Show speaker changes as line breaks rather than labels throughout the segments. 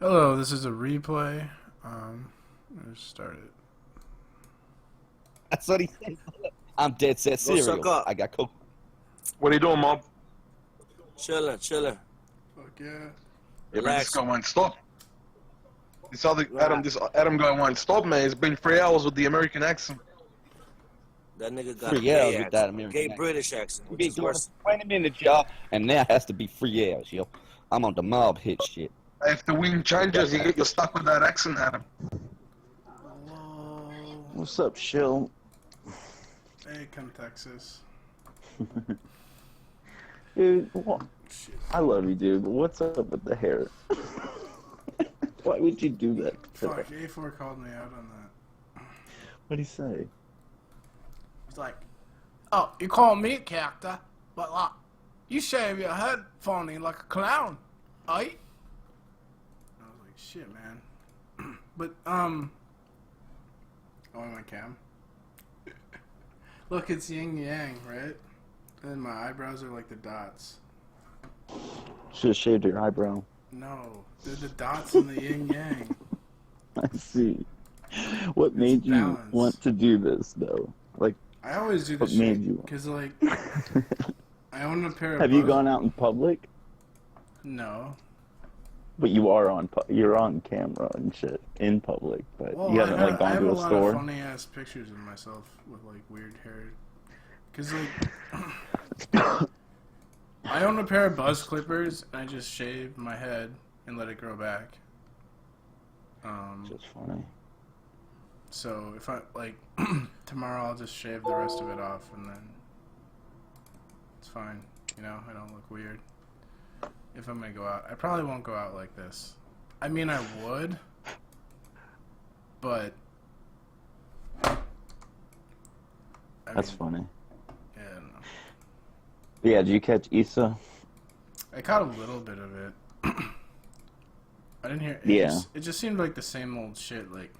Hello, this is a replay. Let's start it.
That's what he said. I'm dead set
Go suck
cereal.
up.
I got coke.
What are you doing, Mob?
Chilling.
Fuck yeah.
This
Relax.
guy won't stop. This Adam guy won't stop, man. It's been 3 hours with the American accent.
That nigga got
3
a gay
hours with
accent.
that American
Gay
accent.
British accent, which
Been
is
doing
worse.
it for 20 minutes, y'all, and now has to be 3 hours, yo. I'm on the mob hit shit.
If the wind changes, you're stuck with that accent, Adam.
Hello.
What's up, Shill?
Hey, Cath3xis.
Dude, what?
Shit.
I love you, dude. But what's up with the hair? Why would you do that?
Fuck, A4 called me out on that.
What'd he say?
He's like, oh, you call me a character, but like, you shave your head funny like a clown, eh? I was like, shit, man. But, oh, on my cam. Look, it's yin yang, right? And my eyebrows are like the dots.
Should have shaved your eyebrow.
No, they're the dots in the yin yang.
I see. What made you
balance.
want to do this, though? Like,
I always do
what
this
made
shit
you?
because, like, I own a pair of.
Have you gone out in public?
No.
But you are you're on camera and shit in public, but
Well,
you haven't like
I
gone
have
to
a
a
lot
store.
of funny ass pictures of myself with like weird hair. Cause like, I own a pair of buzz clippers and I just shave my head and let it grow back.
Just funny.
So if I like tomorrow, I'll just shave the rest of it off and then it's fine. You know, I don't look weird. If I'm gonna go out, I probably won't go out like this. I mean, I would, but
That's funny.
Yeah, I don't know.
But yeah, did you catch Issa?
I caught a little bit of it. I didn't hear.
Yeah.
It just seemed like the same old shit. Like,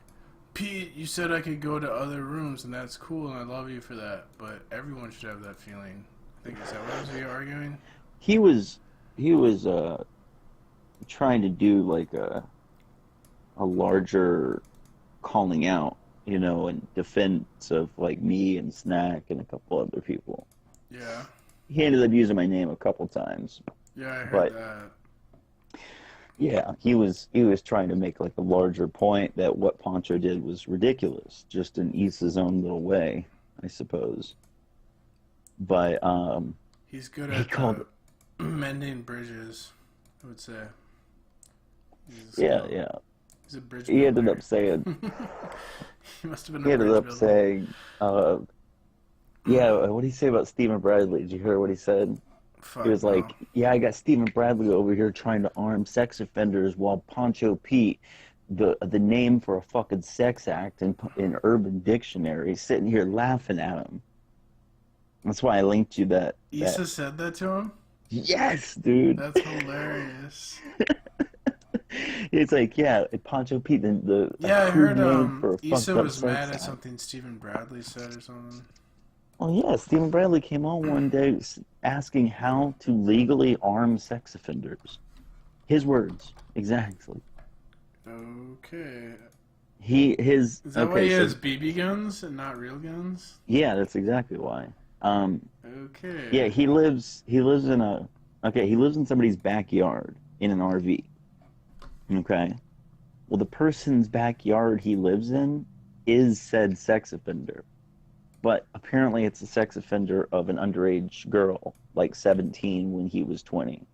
Pete, you said I could go to other rooms, and that's cool, and I love you for that. But everyone should have that feeling. I think is that what was he arguing?
He was trying to do like a larger calling out, you know, in defense of like me and Snack and a couple other people.
Yeah.
He ended up using my name a couple times.
Yeah, I heard
But
that.
yeah, he was trying to make like a larger point that what Poncho did was ridiculous, just in Issa's own little way, I suppose. But
He's good
he
at
called
mending bridges, I would say.
yeah.
He's a bridge
He ended
builder.
up saying
He must have been
he
a
ended
bridge
up
builder.
saying, yeah, what did he say about Stephen Bradley? Did you hear what he said?
Fuck
He was
no.
like, yeah, I got Stephen Bradley over here trying to arm sex offenders while Poncho Pete, the name for a fucking sex act in Urban Dictionary, sitting here laughing at him. That's why I linked you that.
Issa said that to him?
Yes, dude.
That's hilarious.
It's like, yeah, Poncho Pete, the
Yeah, I
crude
heard
name for a
Issa
fucked up
was
sex
mad at
act.
something Stephen Bradley said or something.
Well, yeah, Stephen Bradley came on one day asking how to legally arm sex offenders. His words, exactly.
Okay.
Is
Is that why he has BB guns and not real guns?
Yeah, that's exactly why.
Okay.
Yeah, he lives in somebody's backyard in an RV. Okay. Well, the person's backyard he lives in is said sex offender. But apparently it's a sex offender of an underage girl, like 17 when he was 20.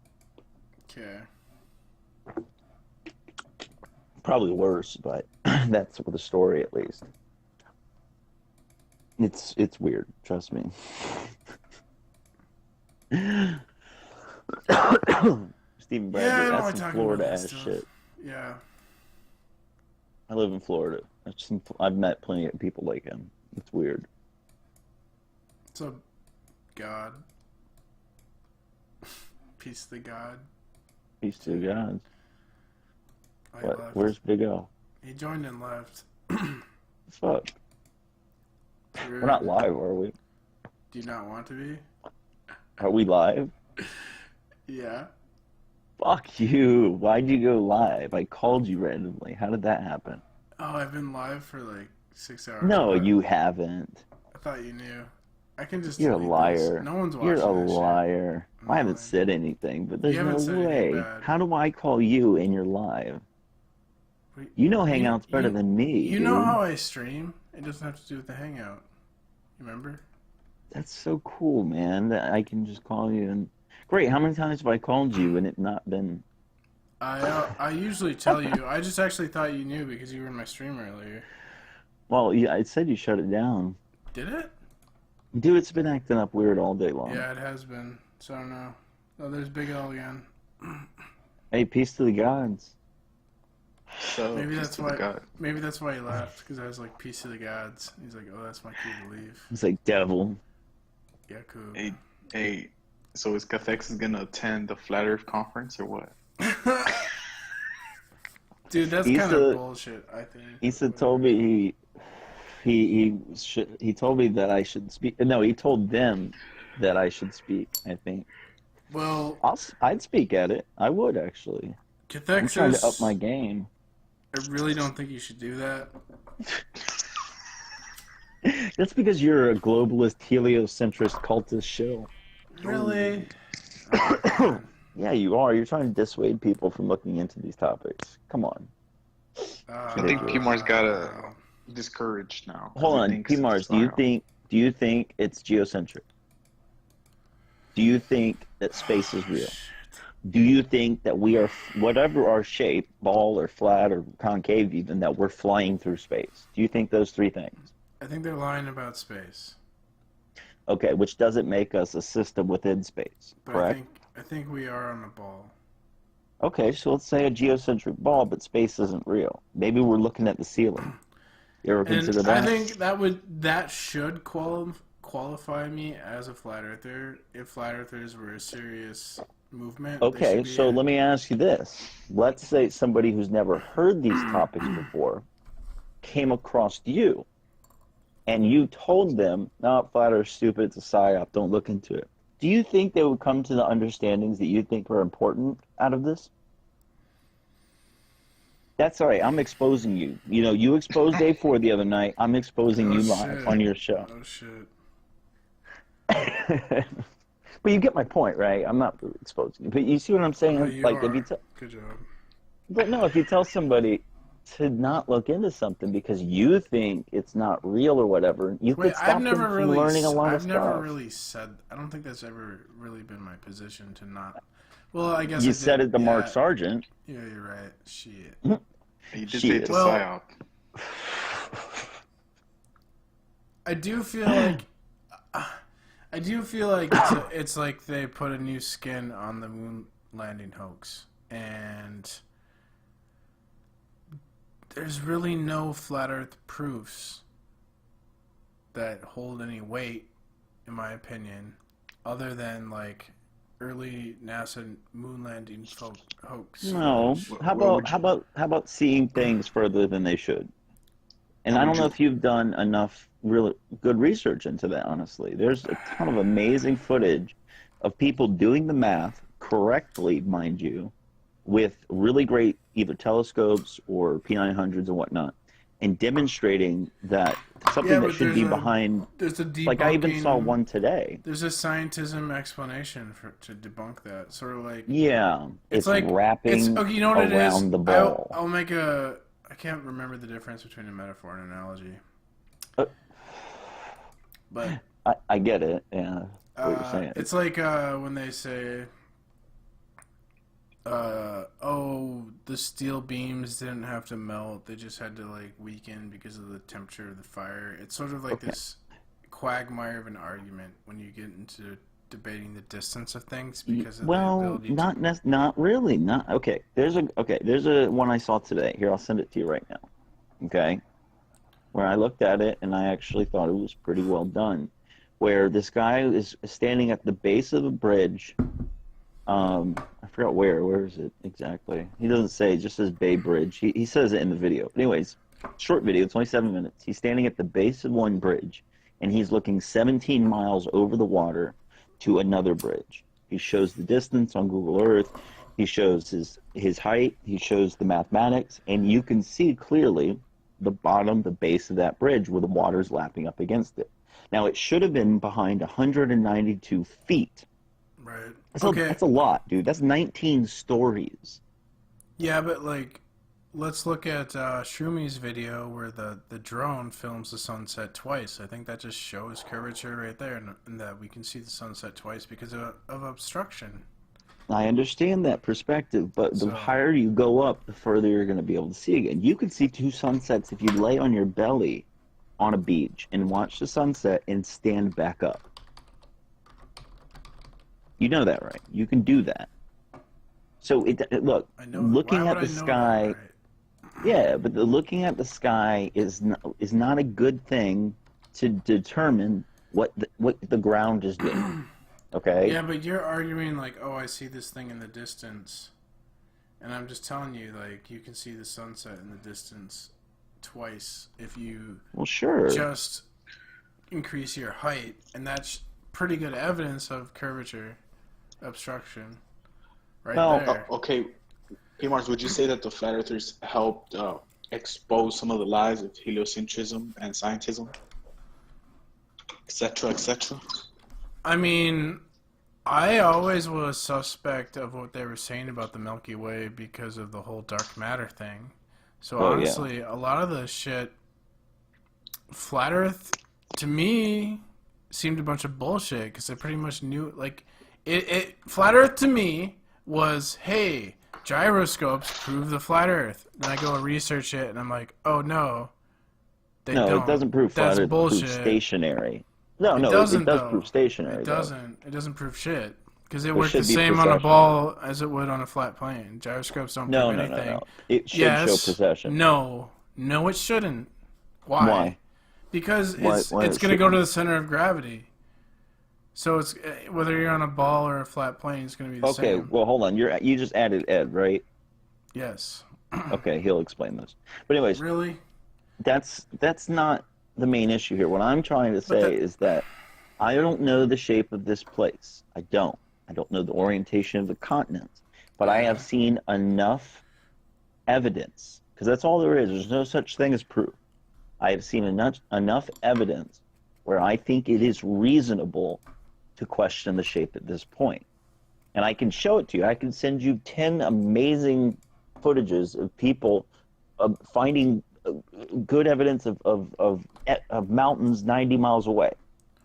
Okay.
Probably worse, but that's the story at least. It's weird, trust me. Stephen Bradley,
Yeah, I don't
that's
like
some
talking
Florida
about that
ass
stuff.
shit.
Yeah.
I live in Florida. I've met plenty of people like him. It's weird.
What's up, God? Peace to God.
Peace to God.
Oh, he
What?
left.
Where's Big O?
He joined and left.
Fuck. We're not live, are we?
Do you not want to be?
Are we live?
Yeah.
Fuck you. Why'd you go live? I called you randomly. How did that happen?
Oh, I've been live for like 6 hours.
No,
but
you haven't.
I thought you knew. I can just
You're a
delete
liar.
this. No one's watching
You're a
that shit.
liar.
I'm
I haven't
lying.
said anything, but there's
You
no
haven't said anything
way.
bad.
How do I call you and you're live? You know Hangout's better than me,
You
dude.
know how I stream? It doesn't have to do with the Hangout. You remember?
That's so cool, man, that I can just call you and... Great, how many times have I called you and it not been...
I usually tell you. I just actually thought you knew because you were in my stream earlier.
Well, yeah, I said you shut it down.
Did it?
Dude, it's been acting up weird all day long.
Yeah, it has been. So no. Oh, there's Big L again.
Hey, peace to the gods.
So,
Maybe
peace
that's
to
why.
the God.
Maybe that's why he left because I was like, "Peace to the gods." He's like, "Oh, that's my cue to leave."
It's like devil.
Yeah, cool.
Hey, so is Cath3xis gonna attend the Flat Earth conference or what?
Dude, that's
Issa-
kind of bullshit. I think.
Issa told me he told me that I should speak. No, he told them that I should speak. I think
Well,
I'd speak at it. I would actually. I'm trying to up
Cath3xis,
my game.
I really don't think you should do that.
That's because you're a globalist, heliocentrist, cultist shill.
Really?
Yeah, you are. You're trying to dissuade people from looking into these topics. Come on.
I think P-Mars got discouraged now. 'cause
Hold
he
on,
thinks
P-Mars.
it's
Do you
psyop.
think it's geocentric? Do you think that space is real? Do you think that we are, whatever our shape, ball or flat or concave even, that we're flying through space? Do you think those three things?
I think they're lying about space.
Okay, which doesn't make us a system within space,
But
correct?
I think we are on a ball.
Okay, so let's say a geocentric ball, but space isn't real. Maybe we're looking at the ceiling. You ever consider
And
that?
I think that should qualify me as a flat earther if flat earthers were a serious movement. they
Okay,
should be
so
in it.
let me ask you this. Let's say somebody who's never heard these topics before came across you, and you told them, no, flat Earth's stupid, it's a psyop, don't look into it. Do you think they would come to the understandings that you think are important out of this? That's all right, I'm exposing you. You know, you exposed A4 the other night, I'm exposing you live
shit.
on your show.
Oh shit.
But you get my point, right? I'm not really exposing you. But you see what I'm saying?
Oh, you
Like,
are.
if you tell...
Good job.
But no, if you tell somebody to not look into something because you think it's not real or whatever, you could
Wait,
stop
I've
them
never
from
really,
learning a lot of
I've never
stuff.
really said. I don't think that's ever really been my position to not. Well, I guess
You
I
said
did,
it to
yeah.
Mark Sargent.
Yeah, you're right. Shit.
He did
Shit.
say it's a
Well-
psyop.
I do feel like. I do feel like it's like they put a new skin on the moon landing hoax, and there's really no flat Earth proofs that hold any weight, in my opinion, other than like early NASA moon landing hoax.
No.
What-
How
what would
about
you-
how about seeing things further than they should? And
How
I don't
would
know
you-
if you've done enough really good research into that, honestly. There's a ton of amazing footage of people doing the math correctly, mind you, with really great either telescopes or P900s and whatnot, and demonstrating that something
Yeah,
that
but
should be
there's a-
behind.
There's a debunking.
Like I even saw one today.
There's a scientism explanation to debunk that. Sort of like
Yeah, it's
like
wrapping
it's okay. You know what it is?
around the ball.
I'll make a. I can't remember the difference between a metaphor and an analogy. But
I get it. Yeah, what you're saying.
it's like when they say, "Oh, the steel beams didn't have to melt; they just had to like weaken because of the temperature of the fire." It's sort of like this quagmire of an argument when you get into debating the distance of things because of the ability to...
Not really. Not okay. There's a one I saw today. Here, I'll send it to you right now. Okay, where I looked at it and I actually thought it was pretty well done. Where this guy is standing at the base of a bridge. I forgot where is it exactly? He doesn't say, it just says Bay Bridge. He says it in the video. But anyways, short video, 27 minutes. He's standing at the base of one bridge, and he's looking 17 miles over the water to another bridge. He shows the distance on Google Earth. He shows his height. He shows the mathematics, and you can see clearly the bottom, the base of that bridge where the water's lapping up against it. Now, it should have been behind 192 feet.
Right.
That's a lot, dude. That's 19 stories.
Yeah, but like, let's look at Shumi's video where the drone films the sunset twice. I think that just shows curvature right there, and that we can see the sunset twice because of obstruction.
I understand that perspective, but the higher you go up, the further you're going to be able to see again. You can see two sunsets if you lay on your belly on a beach and watch the sunset and stand back up. You know that, right? You can do that. So look, looking at the sky, yeah, but looking at the sky is not a good thing to determine what the ground is doing. Okay?
Yeah, but you're arguing like, oh, I see this thing in the distance, and I'm just telling you, like, you can see the sunset in the distance twice if you just increase your height, and that's pretty good evidence of curvature obstruction right there.
Okay, P-Mars, would you say that the flat earthers helped expose some of the lies of heliocentrism and scientism, etc., etc.?
I mean, I always was suspect of what they were saying about the Milky Way because of the whole dark matter thing. So honestly, a lot of the shit, flat Earth, to me, seemed a bunch of bullshit because I pretty much knew, like, flat Earth to me was, hey, gyroscopes prove the flat Earth. Then I go and research it, and I'm like, oh no, they don't.
It doesn't prove flat Earth. It proves stationary. No, it does prove stationary.
It doesn't. It doesn't prove shit. Because it works the same on a ball as it would on a flat plane. Gyroscopes don't prove anything.
No. It should show precession.
No, it shouldn't. Why? Because it's going to go to the center of gravity. So it's whether you're on a ball or a flat plane, it's going to be the same.
Okay, well, hold on. You just added Ed, right?
Yes.
Okay, he'll explain this. But anyways,
really,
that's not the main issue here. What I'm trying to say is that I don't know the shape of this place. I don't know the orientation of the continents, but I have seen enough evidence, because that's all there is. There's no such thing as proof. I have seen enough evidence where I think it is reasonable to question the shape at this point. And I can show it to you. I can send you 10 amazing footages of people finding good evidence of mountains 90 miles away,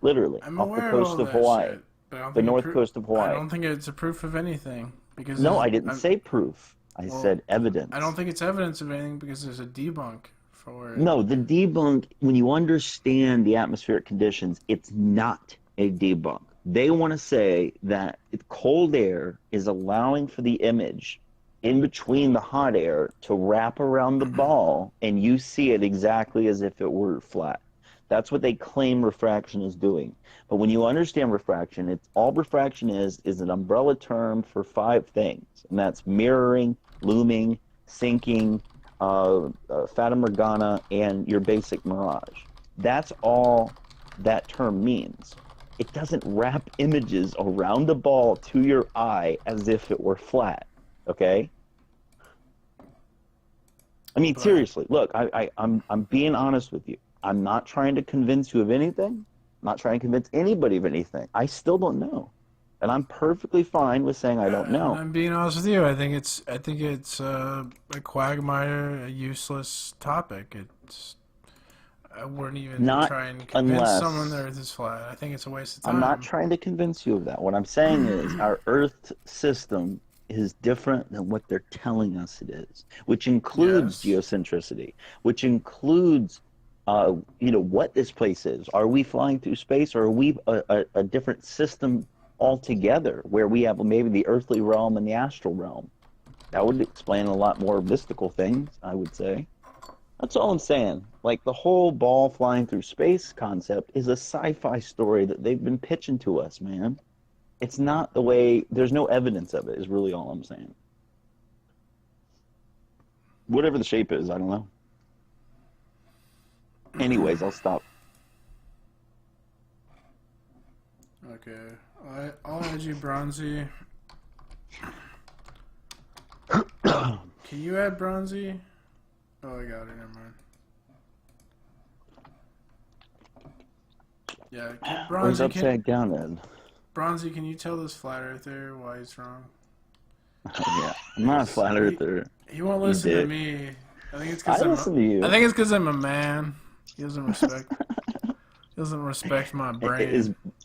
literally, off the coast of Hawaii, the north coast of Hawaii.
I don't think it's a proof of anything. Because
no, I didn't say proof. I said evidence.
I don't think it's evidence of anything because there's a debunk for it.
No, the debunk, when you understand the atmospheric conditions, it's not a debunk. They want to say that cold air is allowing for the image in between the hot air to wrap around the ball, and you see it exactly as if it were flat. That's what they claim refraction is doing. But when you understand refraction, all refraction is an umbrella term for 5 things, and that's mirroring, looming, sinking, fata morgana, and your basic mirage. That's all that term means. It doesn't wrap images around the ball to your eye as if it were flat. Okay? I mean, seriously, look, I'm being honest with you. I'm not trying to convince you of anything. I'm not trying to convince anybody of anything. I still don't know. And I'm perfectly fine with saying I don't know.
I'm being honest with you. I think it's a quagmire, a useless topic. I wouldn't even try and convince someone the Earth is flat. I think it's a waste of time.
I'm not trying to convince you of that. What I'm saying is our Earth system is different than what they're telling us it is, which includes geocentricity, which includes what this place is. Are we flying through space, or are we a different system altogether, where we have maybe the earthly realm and the astral realm? That would explain a lot more mystical things, I would say. That's all I'm saying. Like, the whole ball flying through space concept is a sci-fi story that they've been pitching to us, man. It's not the way, there's no evidence of it, is really all I'm saying. Whatever the shape is, I don't know. Anyways, I'll stop.
Okay. I'll add you, Bronzy. Can you add Bronzy? Oh, I got it. Never mind. Yeah,
Where's
Bronzy,
upside down, Ed?
Bronzy, can you tell this flat earther why he's wrong?
Yeah, I'm not a flat earther.
He won't listen to
dick.
me. I think it's
I
because
listen to you.
I think it's because I'm a man. He doesn't respect. He doesn't respect my brain.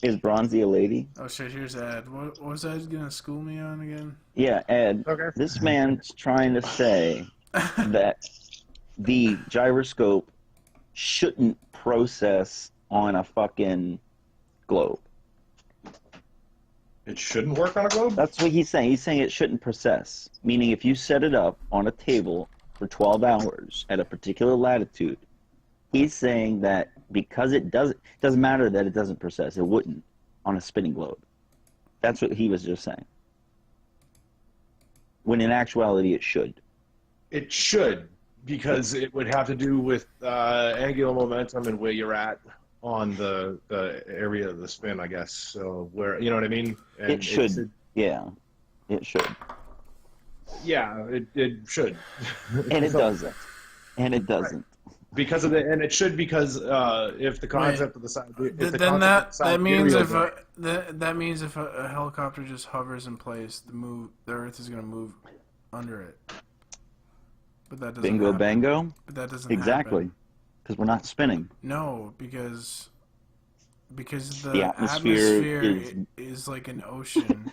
Is Bronzy a lady?
Oh shit! Here's Ed. What was Ed gonna school me on again?
Yeah, Ed.
Okay.
This man's trying to say that the gyroscope shouldn't process on a fucking globe.
It shouldn't work on a globe?
That's what he's saying. He's saying it shouldn't process. Meaning if you set it up on a table for 12 hours at a particular latitude, he's saying that because it doesn't matter that it doesn't process. It wouldn't on a spinning globe. That's what he was just saying. When in actuality, it should.
It should, because it would have to do with angular momentum and where you're at on the area of the spin, I guess. So where, you know what I mean? And
It should. Yeah, it should.
Yeah, it should.
And it doesn't. And it doesn't.
Because of the, and it should, because if the concept of the side,
Then that means if a helicopter just hovers in place, the Earth is gonna move under it. But that doesn't.
Bingo,
happen.
bango.
But that doesn't
Exactly.
happen.
Because we're not spinning.
No, because the
The atmosphere
is like an ocean.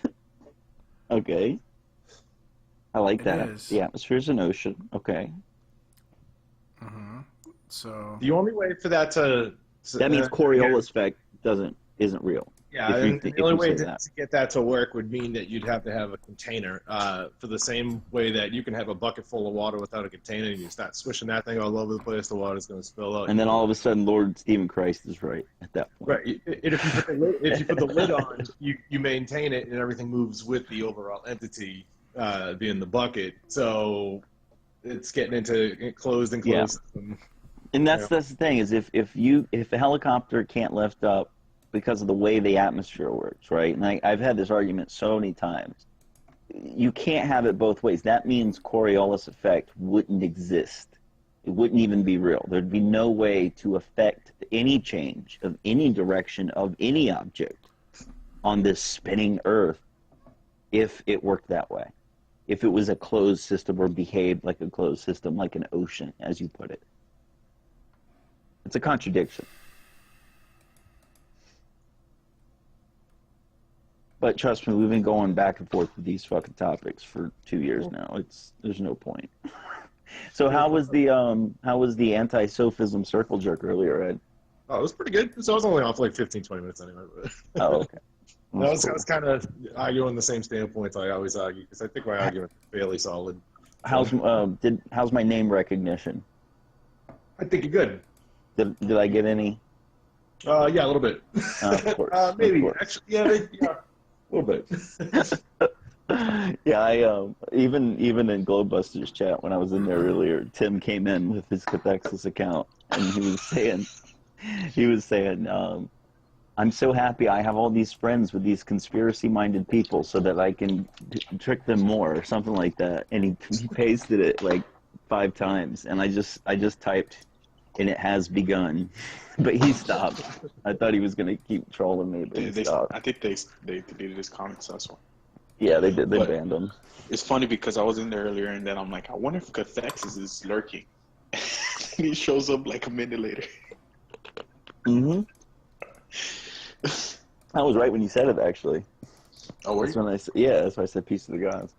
Okay. I like
It
that.
is.
The atmosphere's an ocean. Okay.
Mm-hmm. So
the only way for that to
That means Coriolis effect isn't real.
Yeah,
If you-
and
if
the only
you
way
say
to
that.
get that to work would mean that you'd have to have a container. For the same way that you can have a bucket full of water without a container, and you start swishing that thing all over the place, the water's going to spill out.
And then all of a sudden, Lord Stephen Christ is right at that point.
Right. If you put the lid on, you maintain it, and everything moves with the overall entity being the bucket. So it's getting into enclosed.
Yeah. And that's the thing is if a helicopter can't lift up because of the way the atmosphere works, right? And I've had this argument so many times. You can't have it both ways. That means Coriolis effect wouldn't exist. It wouldn't even be real. There'd be no way to affect any change of any direction of any object on this spinning Earth if it worked that way. If it was a closed system or behaved like a closed system, like an ocean, as you put it. It's a contradiction. But trust me, we've been going back and forth with these fucking topics for 2 years now. There's no point. So how was the anti-sophism circle jerk earlier, Ed?
Oh, it was pretty good. So I was only off like 15, 20 minutes anyway.
Oh, okay.
I was kind of arguing the same standpoints I always argue, because I think my argument is fairly solid.
How's my name recognition?
I think you're good.
Did I get any?
Yeah, a little bit.
Of course.
Maybe.
Of course.
Actually, yeah, a little bit.
Yeah, I even in Globebusters chat when I was in there earlier, Tim came in with his Cath3xis account and he was saying, I'm so happy I have all these friends with these conspiracy-minded people so that I can trick them more or something like that. And he pasted it like 5 times, and I just typed, and it has begun. But he stopped. I thought he was gonna keep trolling me, but he stopped.
I think they deleted his comments. That's why.
Yeah, they did. They
But-
banned him.
It's funny because I was in there earlier, and then I'm like, I wonder if Cath3xis is lurking. And he shows up like a minute later.
Mm-hmm. I was right when you said it, actually.
Oh, were
That's
you?
when that's why I said peace to the gods.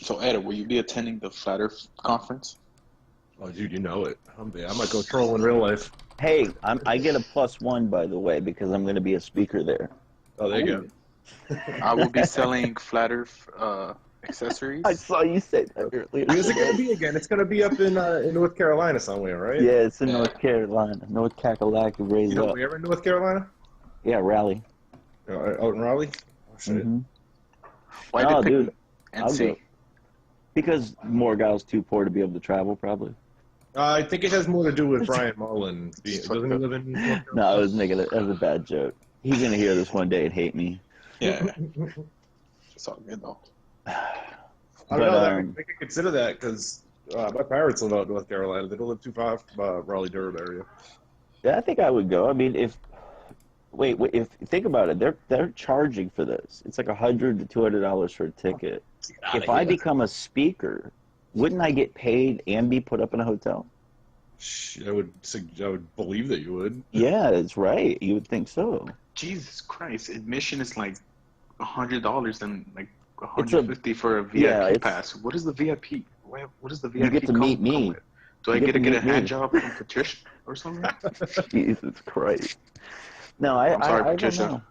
So Ed, will you be attending the Flat Earth conference?
Oh, dude, you know it. I might go troll in real life.
Hey, I get a +1, by the way, because I'm going to be a speaker there.
Oh, there you go.
I will be selling Flat Earth accessories.
I saw you say that earlier.
Where's it going to be again? It's going to be up in North Carolina somewhere, right?
Yeah, it's in
Yeah.
North Carolina. North Kakalaki raised
You know
up.
where in North Carolina?
Yeah, Raleigh.
Out in Raleigh? Oh, shit.
Mhm.
Why
Oh,
they
dude,
pick
I'll
NC?
go. Because Morgal's too poor to be able to travel, probably.
I think it has more to do with Brian Mullen. Doesn't he live in North Carolina?
No, I was making it as a bad joke. He's going to hear this one day and hate me.
Yeah. It's all good though.
I don't
But,
know. They could consider that because my parents live out in North Carolina. They don't live too far from Raleigh-Durham area.
yeah, I think I would go. I mean, if think about it, they're charging for this. It's like $100 to $200 for a ticket. If I become a speaker, wouldn't I get paid and be put up in a hotel?
I would believe that you would.
Yeah, it's right. You would think so.
Jesus Christ, admission is like $100 and like
It's a-
$150 for a VIP
yeah, it's-
pass. What is the VIP? What does the VIP
You get to meet me.
with? Do I
You
get to get a
meet me.
hand job from Patricia or something?
Jesus Christ. No,
I'm sorry,
I don't
Patricia.
know.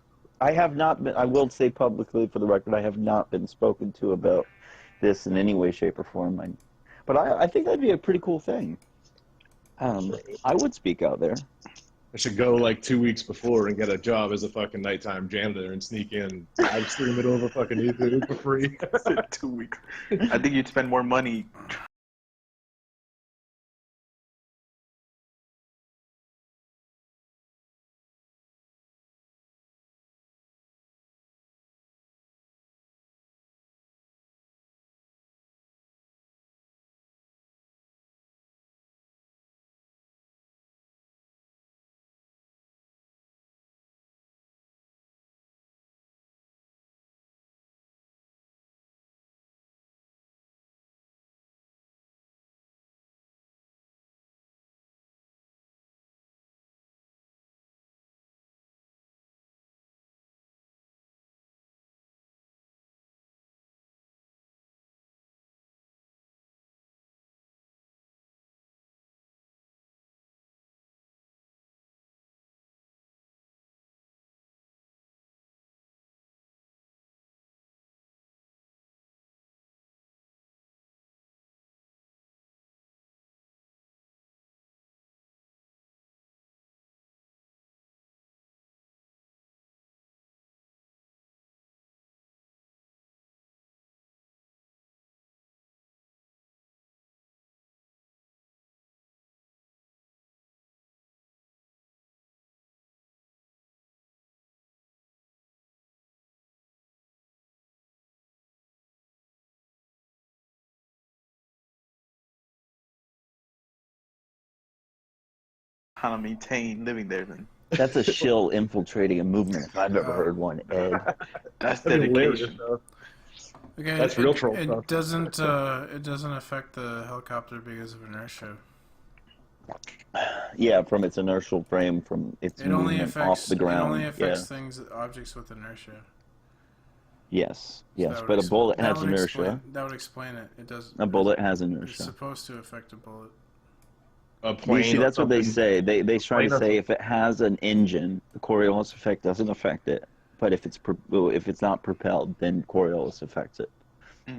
I have not been. I will say publicly, for the record, I have not been spoken to about this in any way, shape, or form. But I think that'd be a pretty cool thing. I would speak out there.
I should go like 2 weeks before and get a job as a fucking nighttime janitor and sneak in. I'd stream it over fucking YouTube for free.
2 weeks. I think you'd spend more money. How to maintain living there then.
That's a shill infiltrating a movement if I've ever heard one, Ed.
That's
That'd be hilarious,
dedication.
though.
Okay,
That's real troll
it
stuff.
doesn't it doesn't affect the helicopter because of inertia.
Yeah, from its inertial frame, from its
It only
movement
affects
off the ground.
It only affects
Yeah.
things, objects with inertia.
Yes,
So
yes,
that would
but a
ex-
bullet
that
has
would
inertia.
explain- that would explain it. It does.
A bullet has
It's
inertia.
supposed to affect a bullet.
A
You
plane.
see,
or
that's what they
something.
say. They try to
Plane or
say if it has an engine, the Coriolis effect doesn't affect it. But if it's not propelled, then Coriolis affects it.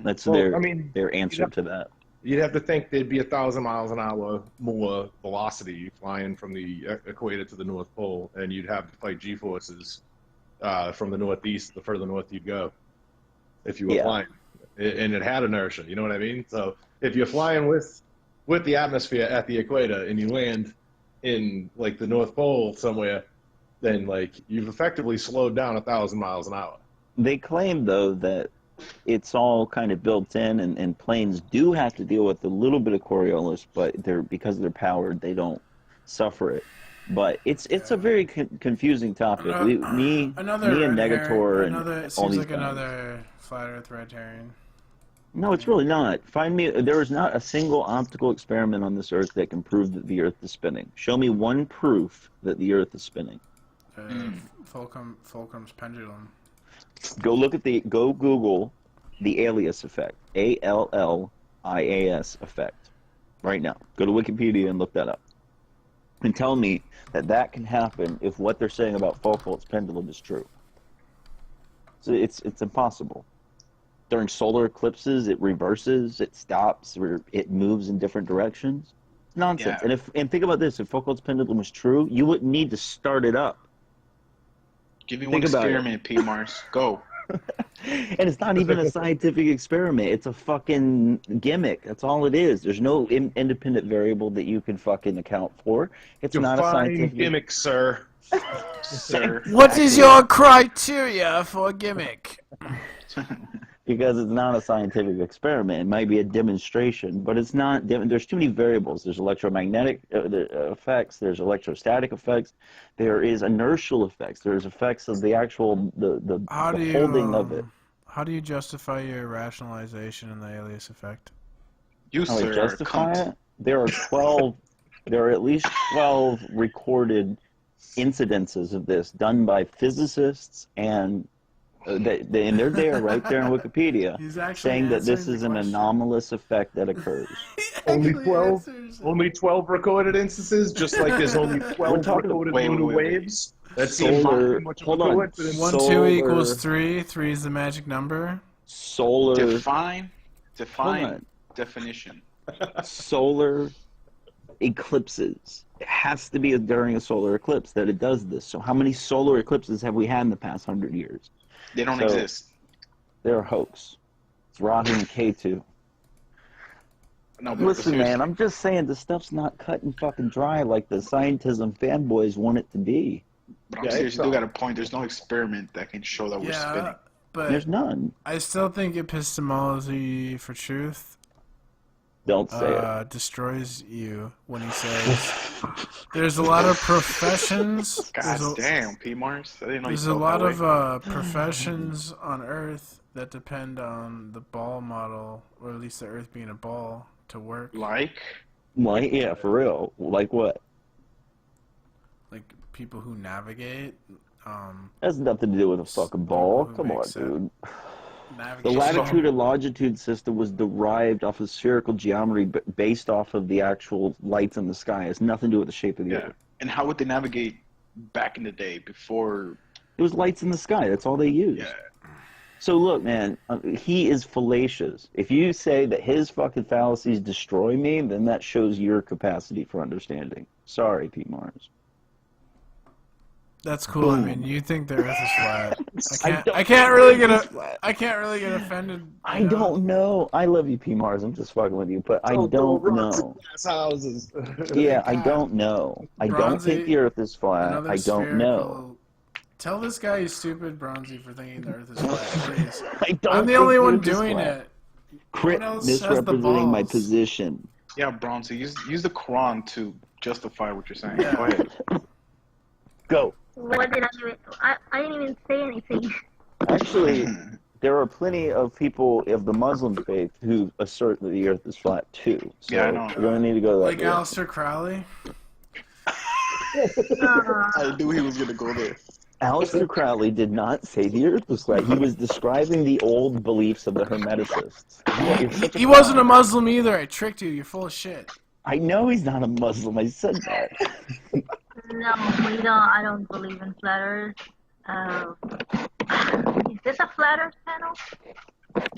That's
Well, I mean,
their answer to that.
You'd have to think there'd be 1,000 miles an hour more velocity flying from the equator to the North Pole, and you'd have to fight G-forces from the northeast the further north you'd go if you were
Yeah.
flying. And it had inertia, you know what I mean? So if you're flying with the atmosphere at the equator and you land in like the North Pole somewhere, then like you've effectively slowed down 1,000 miles an hour.
They claim, though, that it's all kind of built in, and planes do have to deal with a little bit of Coriolis, but because they're powered, they don't suffer it. But it's a very confusing topic. Me and Negator and
it
all
seems
these
like
guys.
another flat Earth red herring.
No, it's really not. There is not a single optical experiment on this Earth that can prove that the Earth is spinning. Show me one proof that the Earth is spinning.
Fulcrum's pendulum.
Go Google the alias effect. ALLIAS effect. Right now. Go to Wikipedia and look that up. And tell me that can happen if what they're saying about Foucault's pendulum is true. So it's impossible. During solar eclipses, it reverses, it stops, or it moves in different directions. It's nonsense.
Yeah.
And think about this: if Foucault's pendulum was true, you wouldn't need to start it up.
Give me
Think
one
about it.
experiment, P. Mars. Go.
And it's not even a scientific experiment. It's a fucking gimmick. That's all it is. There's no independent variable that you can fucking account for. It's not a
Define
scientific
gimmick, sir.
Sir.
What is your criteria for a gimmick?
because it's not a scientific experiment. It might be a demonstration, but it's not. There's too many variables. There's electromagnetic effects. There's electrostatic effects. There is inertial effects. There's effects of the actual the holding of it.
How do you justify your rationalization in the alias effect?
You,
How I
sir, are a
justify
cunt.
it? There are 12. There are at least 12 recorded incidences of this done by physicists and. And they're there, right there in Wikipedia,
He's actually
saying that this
answering
is
the
an
question.
anomalous effect that occurs.
Only
Actually
12?
answers it.
Only 12 recorded instances, just like there's only 12
talking-
recorded
wait,
lunar
wait, wait.
waves. That
Solar-
seems too much of a
hold on.
coincidence.
1, 2
Solar-
equals 3. 3 is the magic number.
Solar,
Define
on.
definition.
solar eclipses. It has to be during a solar eclipse that it does this. So how many solar eclipses have we had in the past 100 years?
They don't
So-
exist.
They're a hoax. It's Rahu and K2.
No, but
Listen,
seriously.
man, I'm just saying this stuff's not cut and fucking dry like the scientism fanboys want it to be.
But I'm
Yeah,
serious.
it's
You do got a point. There's no experiment that can show that we're spinning.
Yeah, but
There's none.
I still think epistemology for truth
Don't say it.
destroys you when he says there's a lot of professions.
God damn, P. Mars. I didn't know you
There's a
felt
lot
that way.
of professions on Earth that depend on the ball model, or at least the Earth being a ball, to work.
Like,
Like, yeah, for real. Like what?
Like people who navigate.
Has nothing to do with a fucking ball.
Who
Come on,
makes
dude. The
navigation.
latitude and longitude system was derived off of spherical geometry based off of the actual lights in the sky. It has nothing to do with the shape of the
yeah.
Earth.
And how would they navigate back in the day before?
It was lights in the sky. That's all they used.
Yeah.
So look, man, he is fallacious. If you say that his fucking fallacies destroy me, then that shows your capacity for understanding. Sorry, Pete Mars.
That's cool. I
Boom.
mean, you think the Earth is flat.
I
I can't really get offended.
I don't know. I love you, P. Mars. I'm just fucking with you, but I don't know.
Glass houses.
Yeah, I don't know. I don't
Bronzy,
think the Earth is flat.
Another
I don't know.
spherical- Tell this guy he's stupid, Bronzy, for thinking the Earth is flat, please.
I don't.
I'm the
think
only one
Earth is
doing
flat.
it.
Crit
No one else has the
misrepresenting my
balls.
position.
Yeah, Bronzy. Use the Quran to justify what you're saying.
Yeah.
Go ahead.
Go.
What did I even? I didn't even say anything.
Actually, there are plenty of people of the Muslim faith who assert that the Earth is flat too. So
Yeah, I know.
we're gonna need to go that
Like
direction.
Aleister Crowley.
I knew he was gonna go there.
Aleister Crowley did not say the Earth was flat. He was describing the old beliefs of the Hermeticists. You're such
He wasn't a Muslim either. I tricked you. You're full of shit.
I know he's not a Muslim. I said that.
No, we don't. I don't believe in flat Earth. Is this a flat Earth panel?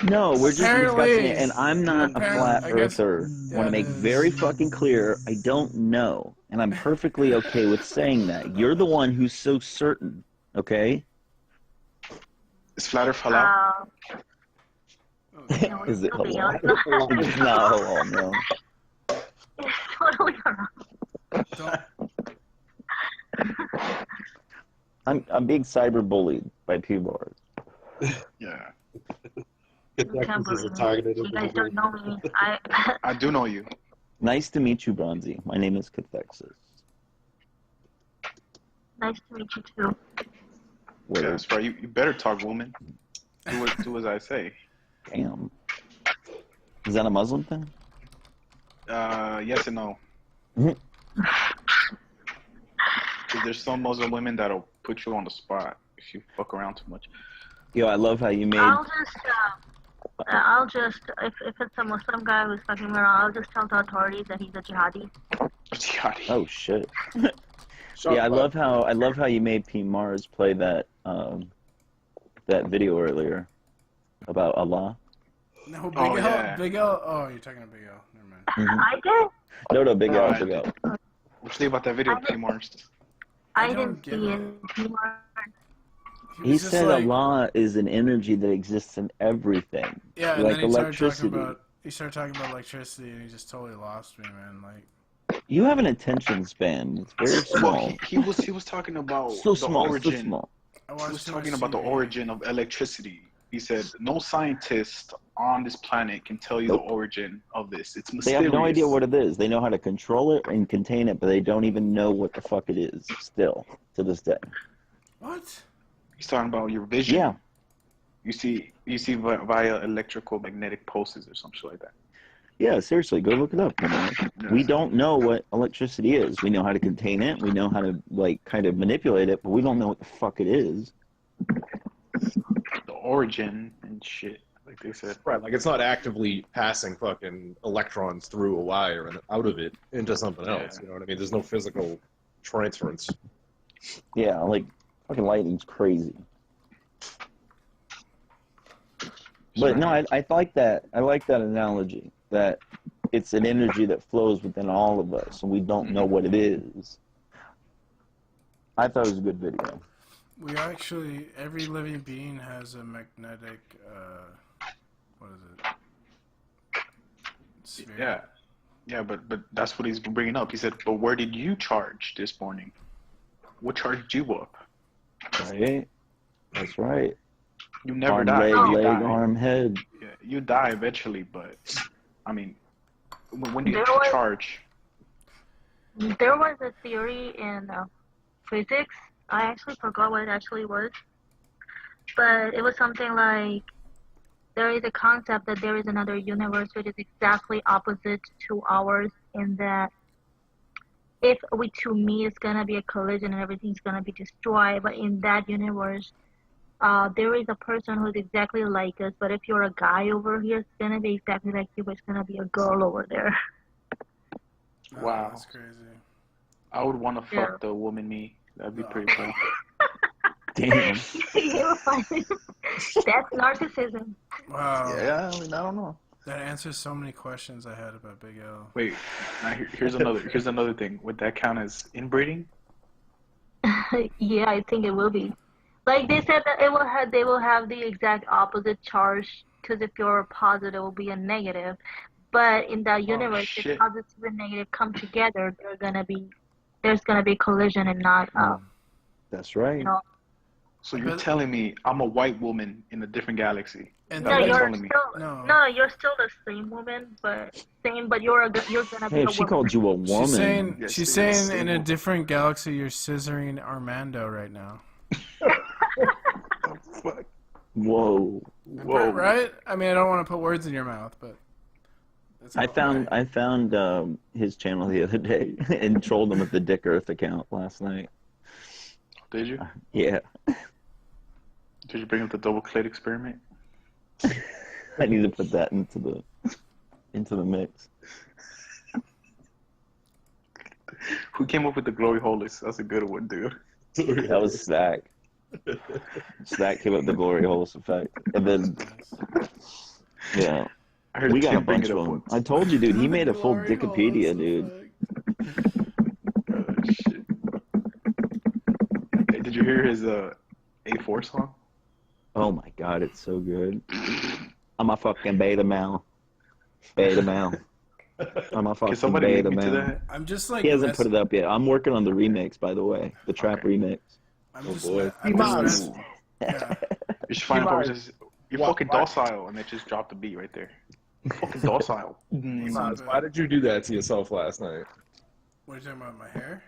No, we're just
Apparently-
discussing it, and I'm not a
Apparently-
flat
I guess-
earther. I want to make very fucking clear, I don't know, and I'm perfectly okay with saying that. You're the one who's so certain, okay?
Is flat Earth halal?
No,
Is it
it's totally
halal?
not.
It's not halal, no.
It's totally wrong.
I'm being cyberbullied by P-Bars.
Yeah.
You can't
Cath3xis is a
believe
targeted
me. You guys
individual.
don't know me.
I do know you.
Nice to meet you, Bronzy. My name is Cath3xis.
Nice to meet you too.
Yeah,
Where,
that's right. You better talk, woman. Do as I say.
damn. Is that a Muslim thing?
Yes and no.
Mhm.
'Cause there's some Muslim women that'll put you on the spot if you fuck around too much.
Yo, I love how you made...
I'll just, if it's a Muslim guy who's fucking around, I'll just tell the authorities that he's a jihadi.
Jihadi.
Oh, shit.
Shut
Yeah, I
up.
love how you made P Mars play that that video earlier about Allah.
No, Big
Oh,
L.
yeah.
Big L. Oh, you're talking to Big L. Never mind.
Mhm.
I did.
No, Big L,
Alright.
Big L.
What you think about that video,
I
P. Mars?
I
don't
didn't
get
see
it.
it.
He
was just
said
like-
Allah is an energy that exists in everything.
Yeah, and
like
then he
electricity.
started talking about electricity, and he just totally lost me, man. Like,
You have an attention span. It's very
Well,
small.
he was talking about
So
the
small,
origin.
so small.
I
He
watched
was
too much
talking about the
TV.
origin of electricity. He said, no scientist on this planet can tell you
Nope.
the origin of this. It's
They
mysterious.
have no idea what it is. They know how to control it and contain it, but they don't even know what the fuck it is still to this day.
What?
He's talking about your vision.
Yeah.
You see via electrical magnetic pulses or some shit like that.
Yeah, seriously, go look it up. You know? We don't know what electricity is. We know how to contain it. We know how to, like, kind of manipulate it, but we don't know what the fuck it is.
The origin and shit, like they said.
Right, like it's not actively passing fucking electrons through a wire and out of it into something else.
Yeah.
You know what I mean? There's no physical transference.
Yeah, like, fucking lightning's crazy. But no, I like that. I like that analogy, that it's an energy that flows within all of us, and we don't know what it is. I thought it was a good video.
We actually, every living being has a magnetic, what is it? Sphere.
Yeah, but that's what he's been bringing up. He said, but where did you charge this morning? What charged you up?
Right? That's right.
You never
Arm,
die.
leg,
You
leg,
die.
arm, head.
Yeah, you die eventually, but I mean, when do you
There was-
charge?
There was a theory in physics. I actually forgot what it actually was. But it was something like there is a concept that there is another universe which is exactly opposite to ours, in that if we to me it's gonna be a collision and everything's gonna be destroyed, but in that universe there is a person who's exactly like us, but if you're a guy over here, it's gonna be exactly like you, but it's gonna be a girl over there.
Oh,
Wow.
That's crazy.
I would want to fuck
Yeah.
the woman me. That'd be pretty cool.
Damn.
You're fine. That's narcissism.
Wow.
Yeah, I mean, I don't know.
That answers so many questions I had about Big L.
Wait, now here's another thing. Would that count as inbreeding?
Yeah, I think it will be. Like they said that they will have the exact opposite charge, because if you're positive, it will be a negative. But in that universe, if
shit.
positive and negative come together, there's gonna be collision and not
That's right.
you know.
So you're
But-
telling me I'm a white woman in a different galaxy?
And
No,
That's what
then-
you're
you're
telling me.
still
No.
you're still the same woman, but you're gonna be
Hey,
a
if she
woman.
called you a woman,
She's saying,
Yes,
she's
it's
saying in a
stable.
different galaxy you're scissoring Armando right now.
Fuck.
whoa.
Whoa.
Right? I mean, I don't want to put words in your mouth, but that's
I
how
found his channel the other day and trolled him with the Dick Earth account last night.
Did you?
Yeah,
Did you bring up the double clit experiment?
I need to put that into the mix.
Who came up with the glory holes? That's a good one, dude.
That was Stack. Stack came up with the glory holes effect, and then yeah,
I heard
we got a
Tim bring
bunch
it
of
up
them.
once.
I told you, dude. He
The
made a full
glory
Wikipedia,
holes
dude.
effect.
Shit. Hey, did you hear his A4 song?
Oh my god, it's so good. I'm a fucking beta male. Beta male. I'm a
Can
fucking
somebody link
beta
me to
male.
that?
I'm just like
He hasn't put it up yet. I'm working on the remix, by the way, the trap
Okay.
remix.
I'm
Oh,
just
boy.
I'm just
Maz.
yeah.
You should find a
Maz.
part where it says, you're
What?
fucking docile, and it just dropped the beat right there. Fucking docile.
Maz, why did you do that to yourself last night?
What are you talking about? My hair?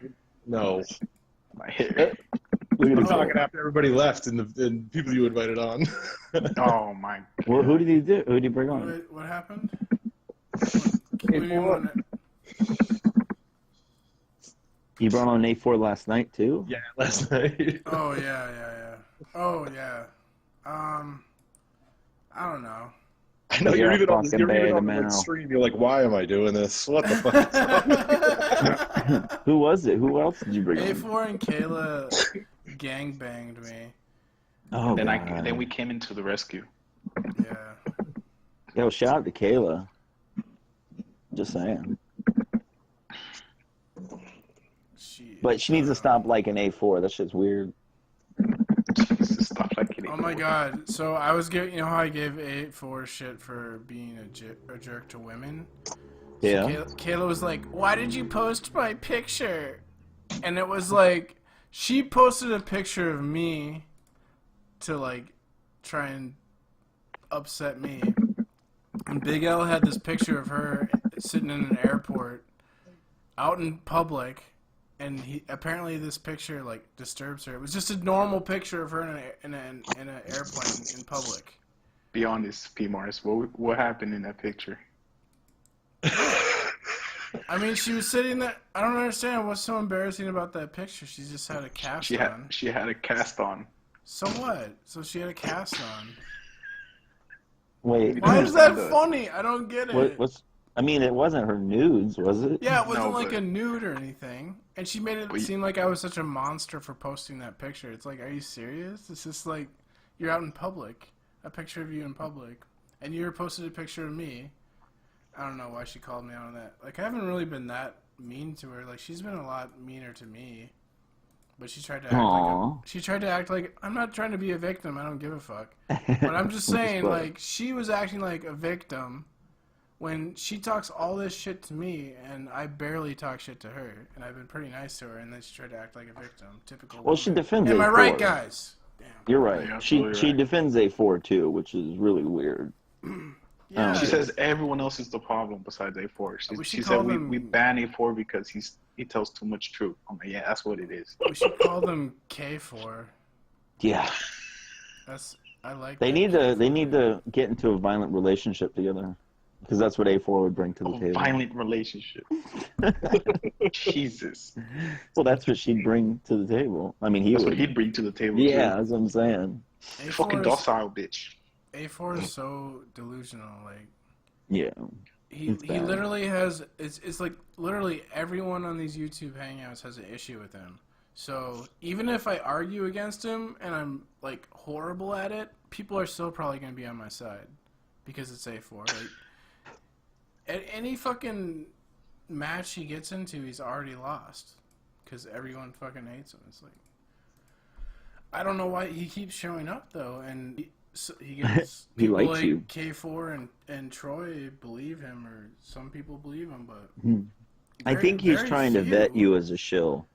No.
My hair.
Look at
I'm
him
talking
go.
after everybody left and people you invited on.
Oh my
Well,
god.
who did he do? Who did he bring on?
What happened? What do you want?
He brought on A4 last night too.
Yeah, last night.
Oh yeah. Oh yeah. I don't know.
I know
You're
you're
a
even on
fucking
you're even
beta
on the
male.
like, stream. You're like, why am I doing this? What the fuck?
Who was it? Who else did you bring on?
A4 and Kayla gang banged me.
Oh,
Then
God.
then we came into the rescue.
Yeah.
Yo, shout out to Kayla. Just saying. But she needs to stop liking A4. That shit's weird.
Jesus, stop like kidding.
Oh my god. So I was giving, you know how I gave A4 shit for being a jerk to women?
Yeah.
Kayla was like, why did you post my picture? And it was like, she posted a picture of me to like try and upset me. And Big L had this picture of her sitting in an airport, out in public, and apparently this picture like disturbs her. It was just a normal picture of her in an airplane in public.
Be honest, P. Mars. What happened in that picture?
I mean, she was sitting there. I don't understand what's so embarrassing about that picture. She just had a cast on.
She had a cast on.
So what? So she had a cast on.
Wait.
Why is that funny? I don't get it.
I mean, it wasn't her nudes, was it?
Yeah, it wasn't like a nude or anything. And she made it seem like I was such a monster for posting that picture. It's like, are you serious? It's just like, you're out in public. A picture of you in public. And you posted a picture of me. I don't know why she called me out on that. Like, I haven't really been that mean to her. Like, she's been a lot meaner to me. But she tried to act like I'm not trying to be a victim. I don't give a fuck. But I'm just saying, like, she was acting like a victim when she talks all this shit to me, and I barely talk shit to her, and I've been pretty nice to her, and then she tried to act like a victim. Typical.
Well, she defends.
Am I right, guys? Damn.
You're right.
Yeah,
she defends A4 too, which is really weird.
Yeah.
She says everyone else is the problem besides A4. She said we ban A4 because he tells too much truth. I'm like, yeah, that's what it is.
We should call them K4.
Yeah.
I like.
They need to get into a violent relationship together, because that's what A4 would bring to the table.
Violent relationship. Jesus.
Well, that's what she'd bring to the table. I mean,
that's what he'd bring to the table.
Yeah,
too.
that's what I'm saying.
Fucking docile bitch.
A4 is so delusional. Like,
yeah,
he literally has. It's like literally everyone on these YouTube hangouts has an issue with him. So even if I argue against him and I'm like horrible at it, people are still probably gonna be on my side because it's A4. Like, at any fucking match he gets into, he's already lost because everyone fucking hates him. It's like, I don't know why he keeps showing up though, and he gets
he
people
likes
like
you.
K4 and Troy believe him, or some people believe him, but
I think he's trying to vet you as a shill.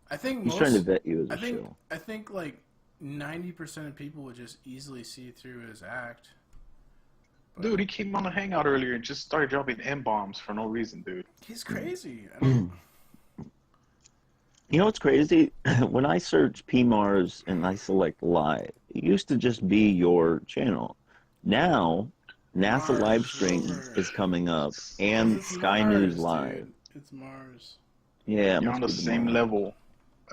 I think
he's trying to vet you as a shill.
I think like 90% of people would just easily see through his act. But
dude, he came on the hangout earlier and just started dropping M-bombs for no reason, dude.
He's crazy.
You know what's crazy? When I search PMars and I select live, it used to just be your channel. Now, NASA Livestream is coming up, and Sky News Live.
Dude. It's Mars.
Yeah,
you're on the same level